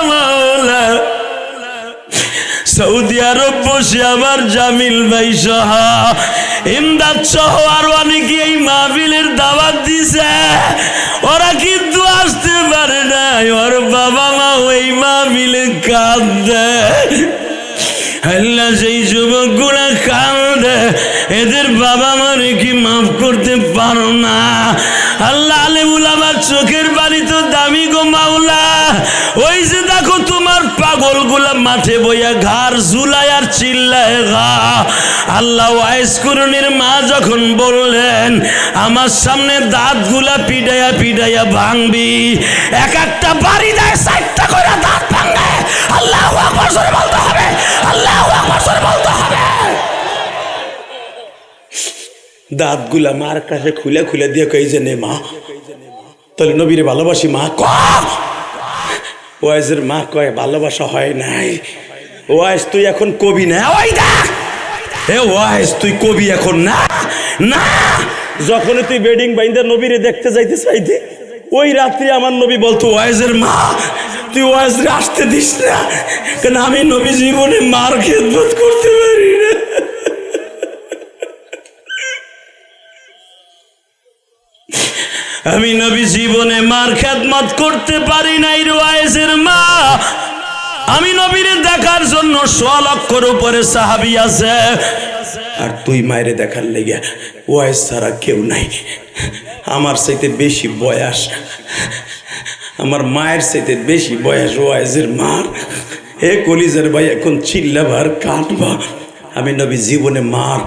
মাওলা। সৌদি আরব বসে আবার জামিল ভাই সহ ইমদাদ সহ আরো অনেকে এই মাহফিলের দাওয়াত দিছে, ওরা কিন্তু আসতে পারে না। ওর বাবা মা ওই মাহফিলে কাঁদে। আল্লাহ সেই যুবক গুলা কাঁদে, এদের বাবা মারে কি মাফ করতে পারো না? আল্লাহ আলেমুল আমার চোখের বাড়ি তো দামি গো মাওলা। ওই যে দেখো তোমার পাগল গুলা মাঠে বইয়া ঘাড় ঝুলায় আর চিল্লায় গা। আল্লাহ ওয়াইস কুরুনির মা যখন বললেন আমার সামনে দাঁত গুলা পিটাইয়া পিটাইয়া ভাঙবি, এক একটা বাড়ি দেয় 4টা করে দাঁত ভাঙে। আল্লাহু আকবার জোরে বলতে হবে, আল্লাহু আকবার জোরে বলতে হবে। দাঁতগুলা মার কাছে খুলে খুলে দিয়ে কই যে নে মা, তাহলে নবীরে ভালোবাসি মা। ওয়াইজের মা কয় ভালোবাসা হয় নাই। ওয়াইজ তুই এখন কবি না। ওই দেখ এ ওয়াইজ তুই কবি এখন না। না যখন তুই বেডিং বাইন্দা নবীরে দেখতে যাইতে চাইতে ওই রাত্রি আমার নবী বলতো ওয়াইজের মা তুই ওয়াইজরে আসতে দিস না, কেন আমি নবী জীবনে মার খেদমত করতে পারি না। আমি নবী জীবনে মার খেদমত করতে পারি নাই রে ওয়াইজের মা। আমি নবীরে দেখার জন্য 100 লক্ষর উপরে সাহাবী আছে, আর তুই মায়েরে দেখার লেগে ওয়াইজ ছাড়া কেউ নাই। আমার চাইতে বেশি বয়স, আমার মায়ের চাইতে বেশি বয়স ওয়াইজের মার। হে কলিজার ভাই এখন চিল্লাবার কাটবা। আমি নবী জীবনে মার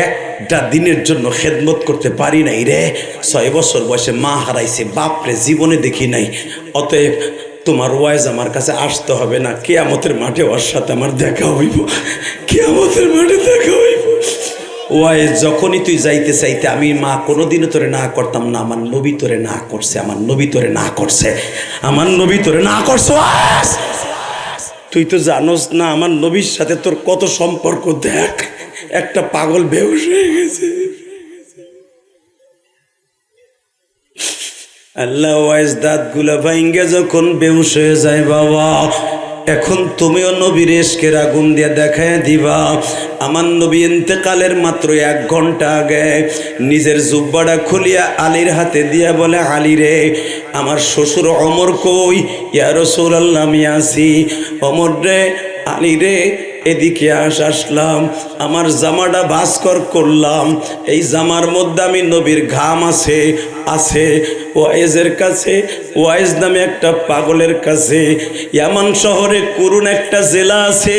একটা দিনের জন্য খেদমত করতে পারি নাই রে। 6 বছর বয়সে মা হারাইছে, বাপরে জীবনে দেখি নাই। অতএব তোমার ওয়াইজ আমার কাছে আসতে হবে না, কিয়ামতের মাঠে ওর সাথে আমার দেখা হইব, কিয়ামতের মাঠে দেখা হইব। ওয়াইজ যখনই তুই যাইতে চাইতে আমি মা কোনোদিনও তোরে না করতাম না, আমার নবী তোরে না করছে, আমার নবী তোরে না করছে, আমার নবী তোরে না করছে। তুই তো জানোস না আমার নবীর সাথে তোর কত সম্পর্ক। দেখ একটা পাগল বেহুশ হয়ে গেছে। আল্লাহ ওয়াইজ দাঁত গুলা ভাঙ্গে যখন বেহুশ হয়ে যায় বাবা, এখন তুমিও নবীর ইশকের আগুন দিয়ে দেখায় দিবা। আমার নবী ইন্তেকালের মাত্র 1 ঘন্টা আগে নিজের জুব্বাটা খুলিয়া আলীর হাতে দিয়া বলে, আলী রে আমার শ্বশুর ওমর কই? ইয়া রাসূলুল্লাহ আমি আছি। ওমর রে, আলী রে এদিকে আসলাম, আমার জামাটা ভাস্কর করলাম, এই জামার মধ্যে আমি নবীর ঘাম আছে আছে ওয়াইজের কাছে, ওয়াইজ নামে একটা পাগলের কাছে ইয়ামান শহরে কুরুন একটা জেলা আছে,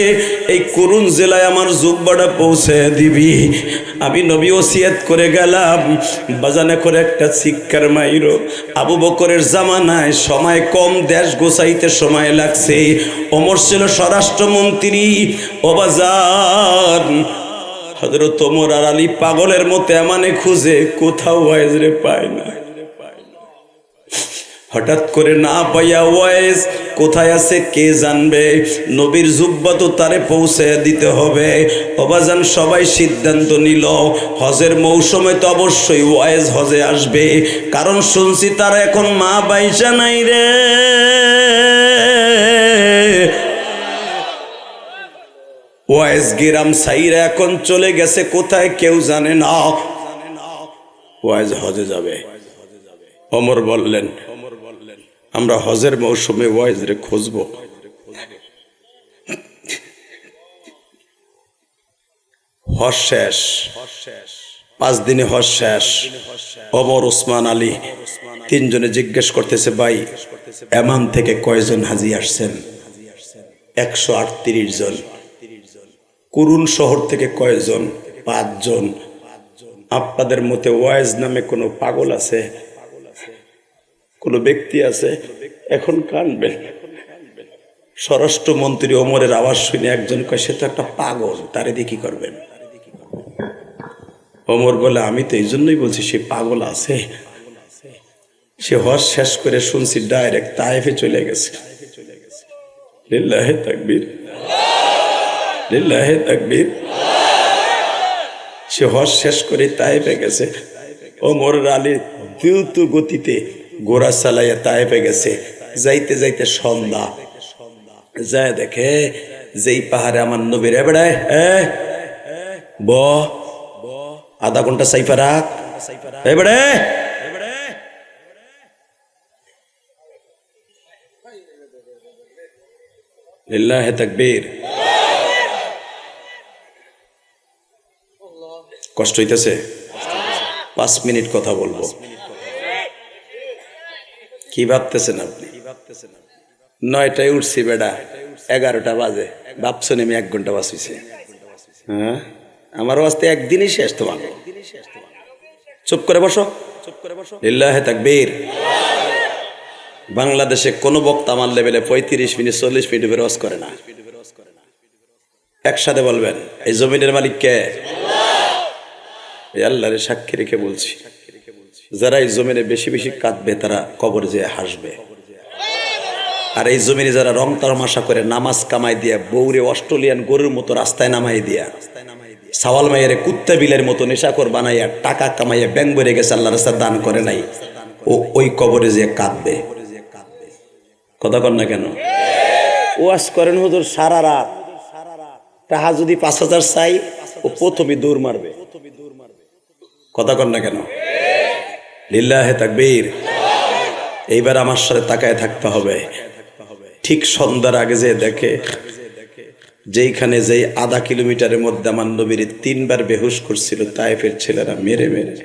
এই কুরুন জেলায় আমার জুব্বাটা পৌঁছে দিবি। আমি নবী ওসিয়ত করে গেলাম, বাজানে করে একটা শিক্ষার মাইরো। আবু বকরের জামানায় সময় কম, দেশ গোছাইতে সময় লাগছে। ওমর ছিল স্বরাষ্ট্রমন্ত্রী। ও বাজান, হযরত ওমর আর আলী পাগলের মতো এমানে খুঁজে, কোথাও ওয়াইজরে পায় না। হঠাৎ করে না পাইয়া ওয়াইজ কোথায় আছে কে জানবে, নবীর জুব্বা তো তারে পৌঁছে দিতে হবে। বাবাজান সবাই সিদ্ধান্ত নিল হজের মৌসুমে তো অবশ্যই ওয়াইজ হজে আসবে, কারণ শুনছি তারা এখন মা বাইসা নাই রে। ওয়াইজ গিরাম সাইরা এখন চলে গেছে কোথায় কেউ জানে না। ওয়াইজ হজে যাবে। ওমর বললেন আমরা হজের মৌসুমে ওয়াইজরে খুঁজবো। হজ শেষ, 5 দিনে হজ শেষ। ওমর, ওসমান, আলী তিনজনে জিজ্ঞেস করতেছে ভাই এমান থেকে কয়জন হাজি আসছেন? 138 জন। কুরুন শহর থেকে কয়জন? 5 জন। আপনাদের মতে ওয়াইজ নামে কোনো পাগল আছে? কোন ব্যক্তি আছে? এখন কানবেন। স্বরাষ্ট্রমন্ত্রী ওমরের আওয়াজ শুনে একজন কয় সে তো একটা পাগল, তারে দিয়ে কি করবেন? ওমর বলে আমি তো এই জন্যই বলছি সে পাগল আছে। সে হজ শেষ করে শুনছি ডাইরেক্ট তায়েফে চলে গেছে। লিল্লাহে তাকবীর, লিল্লাহে তাকবীর। সে হজ শেষ করে তায়েফে গেছে। ওমর আলী দ্রুত গতিতে ঘোড়া চালাইয়া তায়েফে গেছে। যাইতে যাইতে সন্ধ্যা যায়, দেখে যেই পাহাড়ে আমার নবীর বেড়ায় ব আধা ঘন্টা সাইফা রাখ এবারে লিল্লাহে তাকবীর। কষ্ট হইতেছে? 5 মিনিট কথা বলবো। কি ভাবতেছেন আপনি? 9টায় উঠছি বেড়া, 11টা বাজে। ভাবছেন আমি 1 ঘন্টা বাঁচিয়েছি? হ্যাঁ, আমারও আসতে একদিনই শেষ। তো ভালো, চুপ করে বসো, চুপ করে বসো। লিল্লাহে তাকবীর। বাংলাদেশে কোন বক্তা আমার লেভেলে 35 মিনিট 40 মিনিট বেরোজ করে না। একসাথে বলবেন এই জমিনের মালিক কে? আল্লাহর সাক্ষী রেখে বলছি, যারা এই জমিনে বেশি বেশি কাঁদবে তারা কবর যেয়ে হাসবে। আর এই জমিনে যারা রং তামাশা করে নামাজ কামাই দিয়া বৌরে অস্ট্রেলিয়ান গরুর মতো রাস্তায় নামাই দিয়া সাওয়াল মাইয়ারে কুত্তা বিলের মতো নেশাকর বানাইয়া টাকা কামাইয়া ব্যাংক বেড়ে গেছে, আল্লাহ রাস্তা দান করে নাই, ও ওই কবরে যে কাঁদবে। কথা কন না কেন? ওয়াজ করেন হুজুর সারা রাত, টাকা যদি 5,000 চাই ও প্রথমে দৌড় মারবে। কথা কন না কেন? লিল্লাহে তাকবীর। এইবার আমার সাথে তাকায় থাকতে হবে। ঠিক সন্ধ্যার আগে যে দেখে যেইখানে যেই আধা কিলোমিটারের মধ্যে আমার নবীর 3 বার বেহুশ করছিল তায়েফের ছেলেরা মেরে মেরে।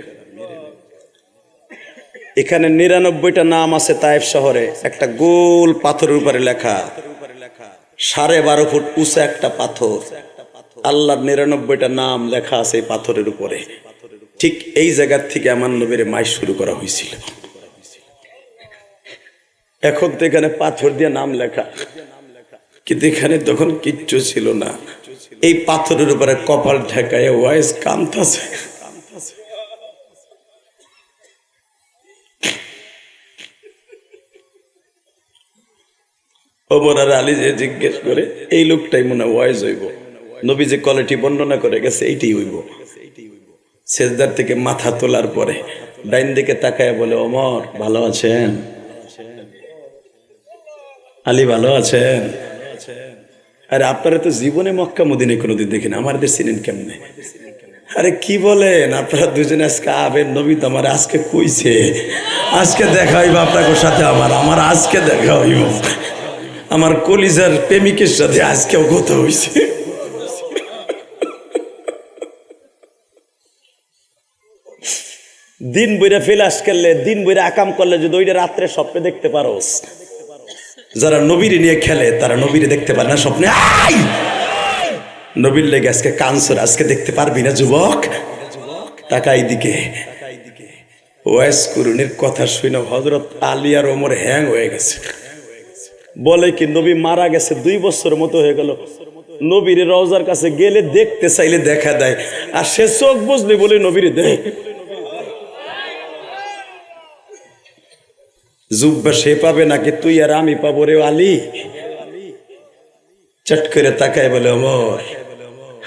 এখানে 99টা নাম আছে তায়েফ শহরে। একটা গোল পাথরের উপরে লেখা, 12.5 ফুট উঁচা একটা পাথর, আল্লাহর 99টা নাম লেখা আছে এই পাথরের উপরে। ঠিক এই জায়গার থেকে আমার নবীর মাই শুরু করা হয়েছিল। এখন তো এখানে পাথর দিয়ে নাম লেখা, কিন্তু এখানে তখন কিচ্ছু ছিল না। এই পাথরের উপরে কপাল ঠেকায় ওয়াইজ কামতাছে। ওমর আর আলী যে জিজ্ঞেস করে এই লোকটাই মনে ওয়াইজ হইব, নবী যে কোয়ালিটি বর্ণনা করে গেছে এইটাই হইব। সেজদার থেকে মাথা তোলার পরে ডাইন দিকে তাকায় বলে ওমর ভালো আছেন? আলী ভালো আছেন? আরে আপনারা তো জীবনে মক্কা মদিনায় কোনোদিন দেখেন, আমাদের চিনেন কেমনে? আরে কি বলেন আপনারা দুজনে আজকে আবেন? নবী তো আমার আজকে কইছে আজকে দেখা হইব আপনাদের সাথে। আমার আজকে দেখা হইব, আমার কলিজার প্রেমিকের সাথে আজকেও কথা হইছে। দিন বইরা ফেলাস করলে, দিন বইরা আকাম করলে যদি ওইটা রাত্রে স্বপ্নে দেখতে পারোস। যারা নবীরে নিয়ে খেলে তারা নবীরে দেখতে পারে না স্বপ্নে। নবীর লেগে আজকে কানসর, আজকে দেখতে পারবি না যুবক। তাকাই দিকে ওয়াইস কুরুনির কথা শুনে হযরত আলী আর ওমর হ্যাং হয়ে গেছে। বলে কি নবী মারা গেছে 2 বছর মতো হয়ে গেল। নবীর রওজার কাছে গেলে দেখতে চাইলে দেখা দেয়, আর সে চোখ বুঝলি বলে নবীরে দেয়। জুব্বা সে পাবে নাকি তুই আর আমি পাবো রে আলী? চট করে তাকায় বলে ওমর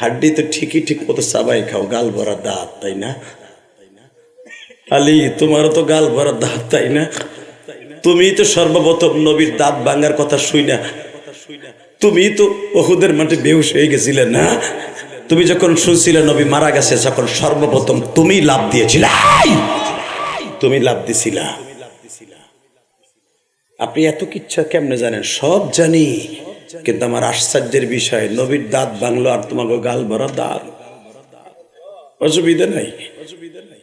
হাড্ডি তো ঠিকই ঠিক মতো চাবাই খাও, গাল ভরা দাঁত তাই না? আলী তোমারও তো গাল ভরা দাঁত তাই না? তুমি তো সর্বপ্রথম নবীর দাঁত ভাঙার কথা শুই না তুমি তো উহুদের মাঠে বেহুশ হয়ে গেছিলে না? তুমি যখন শুনছিলে নবী মারা গেছে, যখন সর্বপ্রথম তুমি লাভ দিয়েছিলে, তুমি লাভ দিছিলা। আপনি এত কিচ্ছা কেমনে জানেন? সব জানি, কিন্তু আমার আশ্চর্যের বিষয় নবীর দাঁত বাংলো আর তোমাকে গাল ভরা দাঁত। অসুবিধা নাই,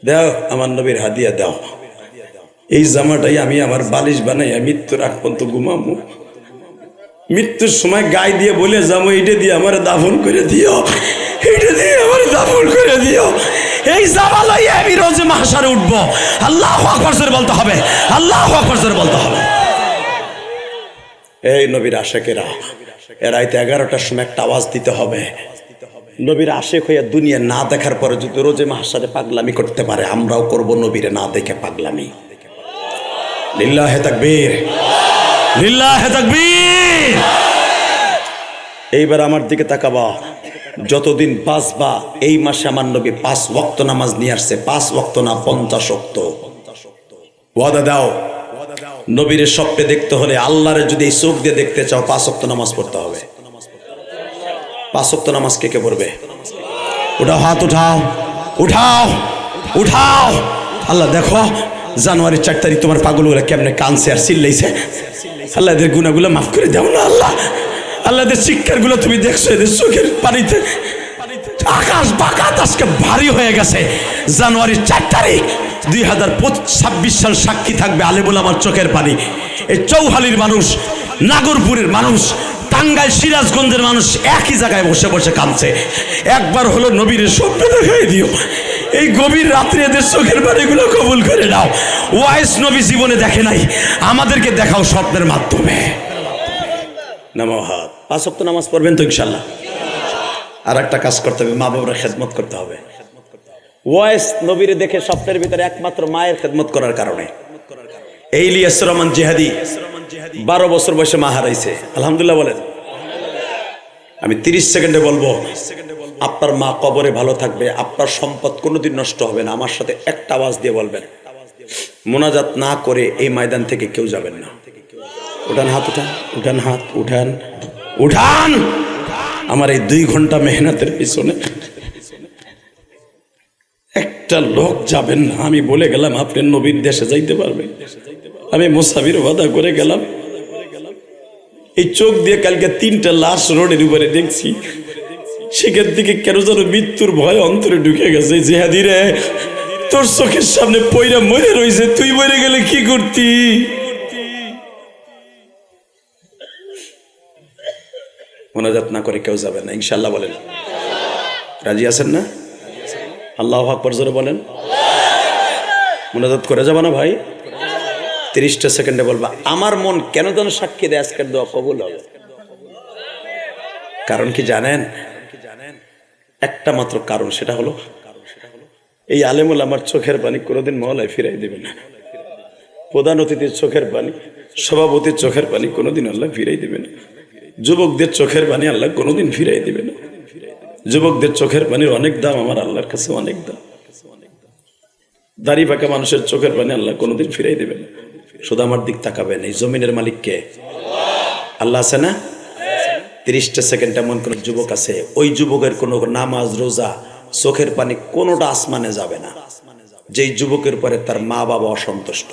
দাও আমার নবীর হাদিয়া দাও। এই জামাটাই আমি আমার বালিশ বানাই মৃত্যুর আগ পর্যন্ত ঘুমামো। মৃত্যুর সময় গায়ে দিয়ে বলে যাবো, এইটা দিয়ে আমার দাফন করে দিও, এইটা দিয়ে আমার দাফন করে দিও। এই জামা লইয়া আমি রোজ মাহশারে উঠবো। আল্লাহু আকবার জোরে বলতে হবে, আল্লাহু আকবার জোরে বলতে হবে। এই নবীর আশেকেরা, রাইতে 11টার সময় একটা আওয়াজ দিতে হবে। নবীর আশেক হইয়া দুনিয়া না দেখার পরে যদি রোজে মাহশারে পাগলামি করতে পারে, আমরাও করব নবীরে না দেখে পাগলামি। লিল্লাহে তাকবীর, লিল্লাহে তাকবীর। এইবার আমার দিকে তাকাবা, যতদিন বাঁচবা এই মাসে আমার নবী 5 ওয়াক্ত নামাজ নিয়ে আসছে। 5 ওয়াক্ত না, 50 ওয়াক্ত। ওয়াদা দাও, নবীরে স্বপ্নে দেখতে হলে, আল্লাহরে যদি এই চোখ দিয়ে দেখতে চাও, 5 ওয়াক্ত নামাজ পড়তে হবে। 5 ওয়াক্ত নামাজ কে কে পড়বে? উঠাও হাত, উঠাও, উঠাও, উঠাও। আল্লাহ দেখো, জানুয়ারি 4 তারিখ তোমার পাগলগুলো কেমনে কানছে আর চিল্লাইছে। আল্লাহ এদের গুনাহগুলো মাফ করে দাও না আল্লাহ। আল্লাহ এদের শিক্ষারগুলো তুমি দেখছো, এদের চোখের পানিতে আকাশ বাকাত আজকে ভারী হয়ে গেছে। জানুয়ারি 4 তারিখ 2026 সাল সাক্ষী থাকবে আলেমুল আমার চোখের পানি। এই চৌহালির মানুষ, নাগরপুরের মানুষ, টাঙ্গাইল সিরাজগঞ্জের মানুষ একই জায়গায় বসে বসে কাঁদছে। একবার হলো নবীর স্বপ্ন দেখাই দিও। এই গভীর রাত্রে এদের চোখের পানিগুলো কবুল করে নাও। ওয়াইস নবী জীবনে দেখে নাই, আমাদেরকে দেখাও স্বপ্নের মাধ্যমে। নামাও হাত। 5 ওয়াক্ত নামাজ পড়বেন তো ইনশাল্লাহ? আর একটা কাজ করতে হবে, মা বাবার খেদমত করতে হবে। ওয়াইস নবীরে দেখে স্বপ্নের ভিতরে একমাত্র মায়ের খেদমত করার কারণে। এই ইলিয়াস রহমান জিহাদি 12 বছর বয়সে মা হারাইছে। আলহামদুলিল্লাহ বলেন। আমি 30 সেকেন্ডে বলবো, আপনার মা কবরে ভালো থাকবে, আপনার সম্পদ কোনোদিন নষ্ট হবে না। আমার সাথে একটা আওয়াজ দিয়ে বলবেন, মোনাজাত না করে এই ময়দান থেকে কেউ যাবেন না। উঠান হাত, উঠান, উঠান হাত, উঠান, উঠান। আমার এই 2 ঘন্টা মেহনতের পিছনে একটা লোক যাবেন না। আমি বলে গেলাম আপনি নবীর দেশে যাইতে পারবেন। আমি মুসাফির ওয়াদা করে গেলাম। এই চোখ দিয়ে কালকে 3টা লাশ রোডের উপরে দেখছি। সেখান থেকে কেন যেন মৃত্যুর ভয় অন্তরে ঢুকে গেছে। জিহাদি রে, তোর চোখের সামনে পয়রা মরে রয়েছে, তুই মরে গেলে কি করতি? মোনাজাত না করে কেউ যাবে না ইনশাল্লাহ বলেন। রাজি আছেন না? আল্লাহু আকবার জোরে বলেন। মোনাজাত করে যাবে না ভাই? 30টা সেকেন্ডে বলবা, আমার মন কেন যেন সাক্ষী দেয় আজকের দোয়া কবুল হবে। কারণ কি জানেন? একটা মাত্র কারণ, সেটা হলো এই আলেমুল আমার চোখের পানি কোনোদিন মহলায় ফিরাই দেবে না। প্রধান অতিথির চোখের পানি, সভাপতির চোখের পানি কোনোদিন আল্লাহ ফিরাই দেবে না। যুবকদের চোখের পানি আল্লাহ কোনোদিন ফিরাই দেবে না। যুবকদের চোখের পানির অনেক দাম আমার আল্লাহর কাছে, অনেক দাম। দাড়ি পাকা মানুষের চোখের পানি আল্লাহ কোনোদিন ফিরাই দেবে না। শুধু আমার দিক তাকাবেন, এই জমিনের মালিক কে? আল্লাহ আছে না? 30টা সেকেন্ড এমন কোন যুবক আছে, ওই যুবকের কোনো নামাজ, রোজা, চোখের পানি কোনোটা আসমানে যাবে না, যেই যুবকের পরে তার মা বাবা অসন্তুষ্ট।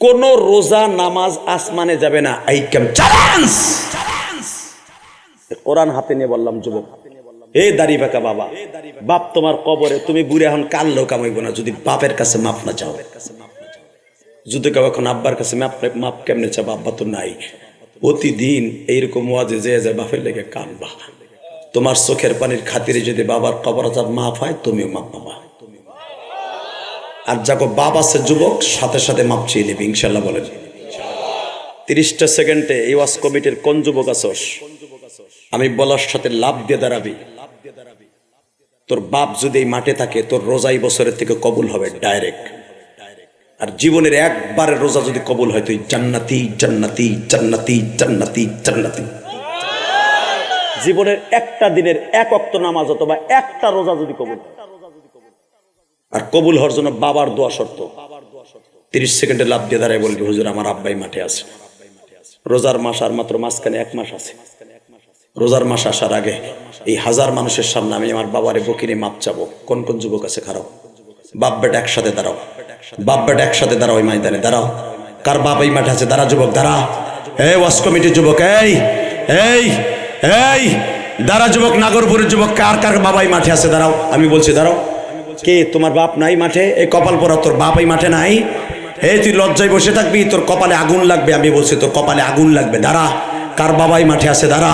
কোন রোজা নামাজ আসমানে যাবে না। I came challenge. কোরআন হাতে নিয়ে বললাম, যুবক, এই দাড়ি বাঁকা বাবা, বাপ তোমার কবরে, তুমি বুড়ে এখন কানলেও কামাইব না যদি বাপের কাছে মাপ না চাও। যদি কেউ এখন আব্বার কাছে মাপ কেমনে চাও? আব্বা তো নাই। প্রতিদিন এইরকম ওয়াজে যে যায় বাপের লেগে কানবা। তোমার চোখের পানির খাতিরে যদি বাবার কবর আজাব মাফ হয়, তুমিও মাপ পাবা। আর যাকে বাপ আছে যুবক, সাথে সাথে মাপ চেয়ে নেবে ইনশাল্লাহ বলেন। 30টা সেকেন্ডে এই ওয়াজ কমিটির কোন যুবক আছস? আমি বলার সাথে লাভ দিয়ে দাঁড়াবি। তোর বাপ যদি এই মাঠে থাকে, তোর রোজাই বছরের থেকে কবুল হবে ডাইরেক্ট। আর জীবনের একবারের রোজা যদি কবুল হয়, তুই জান্নাতি, জান্নাতি, জান্নাতি, জান্নাতি, জান্নাতি। জীবনের একটা দিনের 1 ওয়াক্ত নামাজ অথবা একটা রোজা যদি কবুল হয়, আর কবুল হওয়ার জন্য বাবার দোয়া শর্ত। 30 সেকেন্ডে লাভ দিয়ে দাঁড়ায় বলবি, হুজুর আমার আব্বাই মাঠে আছে, রোজার মাস আর মাত্র মাঝখানে 1 মাস আছে। রোজার মাস আসার আগে এই হাজার মানুষের সামনে আমি আমার বাবারে বকিনে মাপ চাবো। কোন কোন যুবক আছে খারাপ? বাপ বেটা একসাথে দাঁড়াও, বাপ বেটা একসাথে দাঁড়াও, ওই ময়দানে দাঁড়াও। কার বাপ এই মাঠে আছে? দাঁড়া যুবক, দাঁড়া। এই ওয়াজ কমিটির যুবক, এই এই এই দাঁড়া যুবক, নাগরপুরের যুবক, কার কার বাবা এই মাঠে আছে? দাঁড়াও, আমি বলছি দাঁড়াও। কে তোমার বাপ নাই মাঠে? এই কপাল পরা তোর বাপ এই মাঠে নাই? এই তুই লজ্জায় বসে থাকবি, তোর কপালে আগুন লাগবে। আমি বলছি তোর কপালে আগুন লাগবে। দাঁড়া, কার বাবাই মাঠে আছে? দাঁড়া।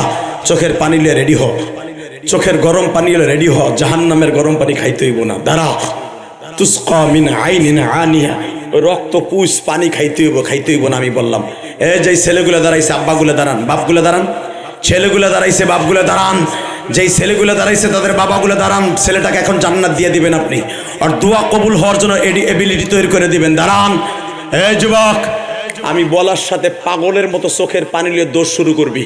চোখের পানি নিয়ে রেডি হ, চোখের গরম পানি হলে রেডি হ, জাহান্নামের গরম পানি খাইতে হইব না। দাঁড়া। তুসকা মিন আইনিন আনিয়া, রক্ত পুষ পানি খাইতে হইব না। আমি বললাম এই যে ছেলেগুলো দাঁড়াইছে, আব্বাগুলো দাঁড়ান, বাপগুলো দাঁড়ান। ছেলেগুলো দাঁড়াইছে, বাপগুলো দাঁড়ান। যেই ছেলেগুলো দাঁড়াইছে তাদের বাবাগুলো দাঁড়ান। ছেলেটাকে এখন জান্নাত দিয়ে দিবেন আপনি, আর দোয়া কবুল হওয়ার জন্য এবিলিটি তৈরি করে দিবেন। দাঁড়ান। এই যুবক, আমি বলার সাথে পাগলের মতো চোখের পানি নিয়ে দৌড় শুরু করবি।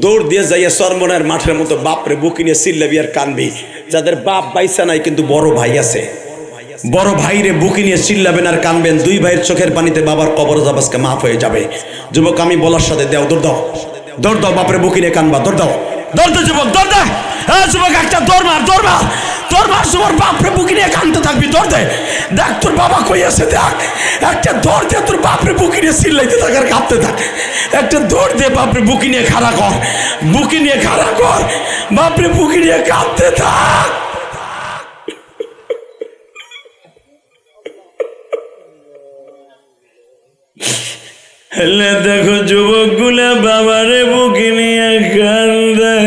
দৌড় দিয়ে যাইয়া চরমনের মাঠের মতো বাপরে বুকি নিয়ে চিল্লাবি আর কানবি। যাদের বাপ বাইসা নাই কিন্তু বড় ভাই আছে, বড় ভাইরে বুকি নিয়ে চিল্লাবেন আর কানবেন। 2 ভাইয়ের চোখের পানিতে বাবার কবর আজকে মাফ হয়ে যাবে। যুবক, আমি বলার সাথে দেও, দৌড় দাও, দৌড় দাও, বাপরে বুকি নিয়ে কানবা, দৌড় দাও, দৌড় দে যুবক, দৌড় দে। হ্যাঁ যুবক, একটা দৌড় মার, দৌড় মার, দৌড় মার। তোমার বাপরে বুকি নিয়ে কানতে থাকবি, দৌড় দে। দেখ তোর বাবা কই আছে, দেখ। একটা দৌড় দে, তোর বাপরে বুকি নিয়ে চিল্লাইতে থাক আর কাঁদতে থাক। একটা দৌড় দে, বাপরে বুকি নিয়ে খাড়া কর, বুকি নিয়ে খাড়া কর, বাপরে বুকি নিয়ে কাঁদতে থাক। দেখো যুবক গুলা বাবারে বুকি নিয়ে কান্দে।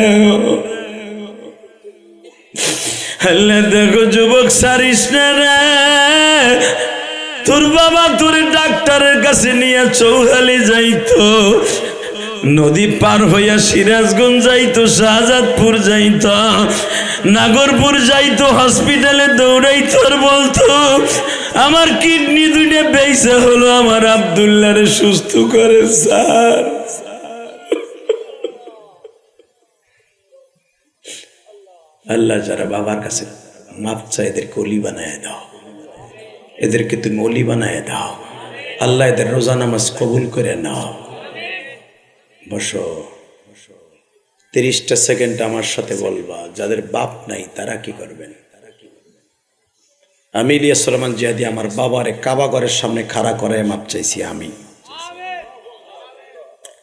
দেখো যুবক, সারিস না রে, তোর বাবা তোর ডাক্তারের কাছে নিয়ে চৌহালি যাইতো, নদী পার হইয়া সিরাজগঞ্জ যাইতো, শাহজাদপুর যাইতো, নাগরপুর যাইতো, হসপিটালে দৌড়াইতো আর বলতো আমার কিডনি 2টা বেঁচে হলো, আমার আব্দুল্লাহরে সুস্থ করে স্যার। আল্লাহ যারা বাবার কাছে মাপ চায় এদেরকে অলি বানায় দাও, এদেরকে তুমি অলি বানায় দাও। আল্লাহ এদের রোজা নামাজ কবুল করে নাও। বসো, 30টা সেকেন্ড আমার সাথে বলবা যাদের বাপ নাই তারা কি করবেন। আমি ইলিয়াস সুলাইমান জিহাদি আমার বাবারে কাবা ঘরের সামনে খাড়া করে মাপ চাইছি। আমি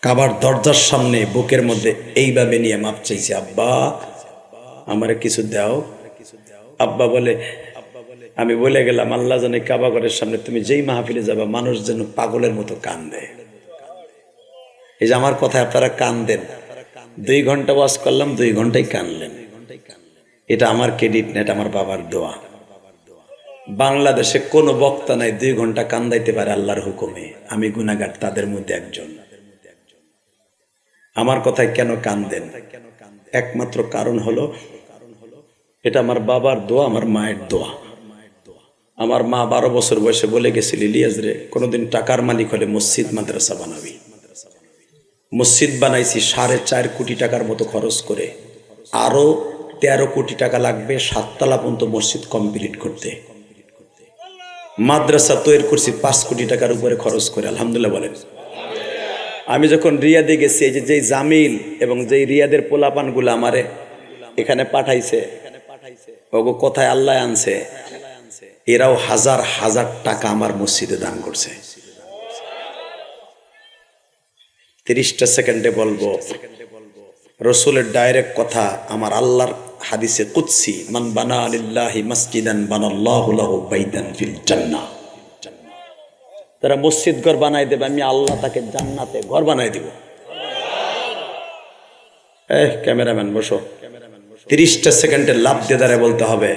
কাবার দরজার সামনে বুকের মধ্যে এইভাবে নিয়ে মাপ চাইছি, আব্বা আমারে কিছু দাও। আব্বা বলে, আমি বলে গেলাম আল্লাহ জানে কাবা ঘরের সামনে তুমি যেই মাহফিলে যাবা মানুষ যেন পাগলের মতো কান্দে। এই যে আমার কথায় আপনারা কান্দেন। 2 ঘন্টা ওয়াজ করলাম, 2 ঘন্টাই কানলেন। এটা আমার ক্রেডিট না, এটা আমার বাবার দোয়া। বাংলাদেশে কোনো বক্তা নাই 2 ঘন্টা কান্দাইতে পারে আল্লাহর হুকুমে। আমি গুনাহগার তাদের মধ্যে একজন। আমার কথায় কেন কান্দেন? একমাত্র কারণ হলো এটা আমার বাবার দোয়া, আমার মায়ের দোয়া। আমার মা 12 বছর বয়সে বলে গেছিল, ইলিয়াস রে কোনোদিন টাকার মালিক হলে মসজিদ মাদ্রাসা বানাবি। মসজিদ বানাইছি 4.5 কোটি টাকার মতো খরচ করে। আরো 13 কোটি টাকা লাগবে 7 তলা পর্যন্ত মসজিদ কমপ্লিট করতে। মাদ্রাসা তৈরি করছি 5 কোটি টাকার উপরে খরচ করে। আলহামদুলিল্লাহ বলেন। আমি যখন রিয়াদে গেছি, এই যে জামিল এবং যেই রিয়াদের পোলাপানগুলো আমারে এখানে পাঠাইছে, ওগো কোথায় আল্লাহ আনছে, এরাও হাজার হাজার টাকা আমার মসজিদে দান করছে। 30টা সেকেন্ডে বলবো রসুলের ডাইরেক্ট কথা, আমার আল্লাহর হাদিসে কুদসি, মান বানা লিল্লাহি মসজিদান বানাল্লাহু লাহু বাইতান ফিল জান্নাহ। তারা মসজিদ ঘর বানাই দেবে, আমি আল্লাহ তাকে জান্নাতে ঘর বানাই দিব। ক্যামেরাম্যান বসো, 30টা সেকেন্ডে লাভ দিয়ে দাঁড়ায় বলতে হবে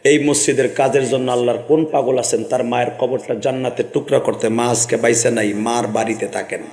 এই মসজিদের কাজের জন্য আল্লাহর কোন পাগল আছেন তার মায়ের কবরটা জান্নাতের টুকরা করতে। মা আজকে বাইসে নাই, মার বাড়িতে থাকেন।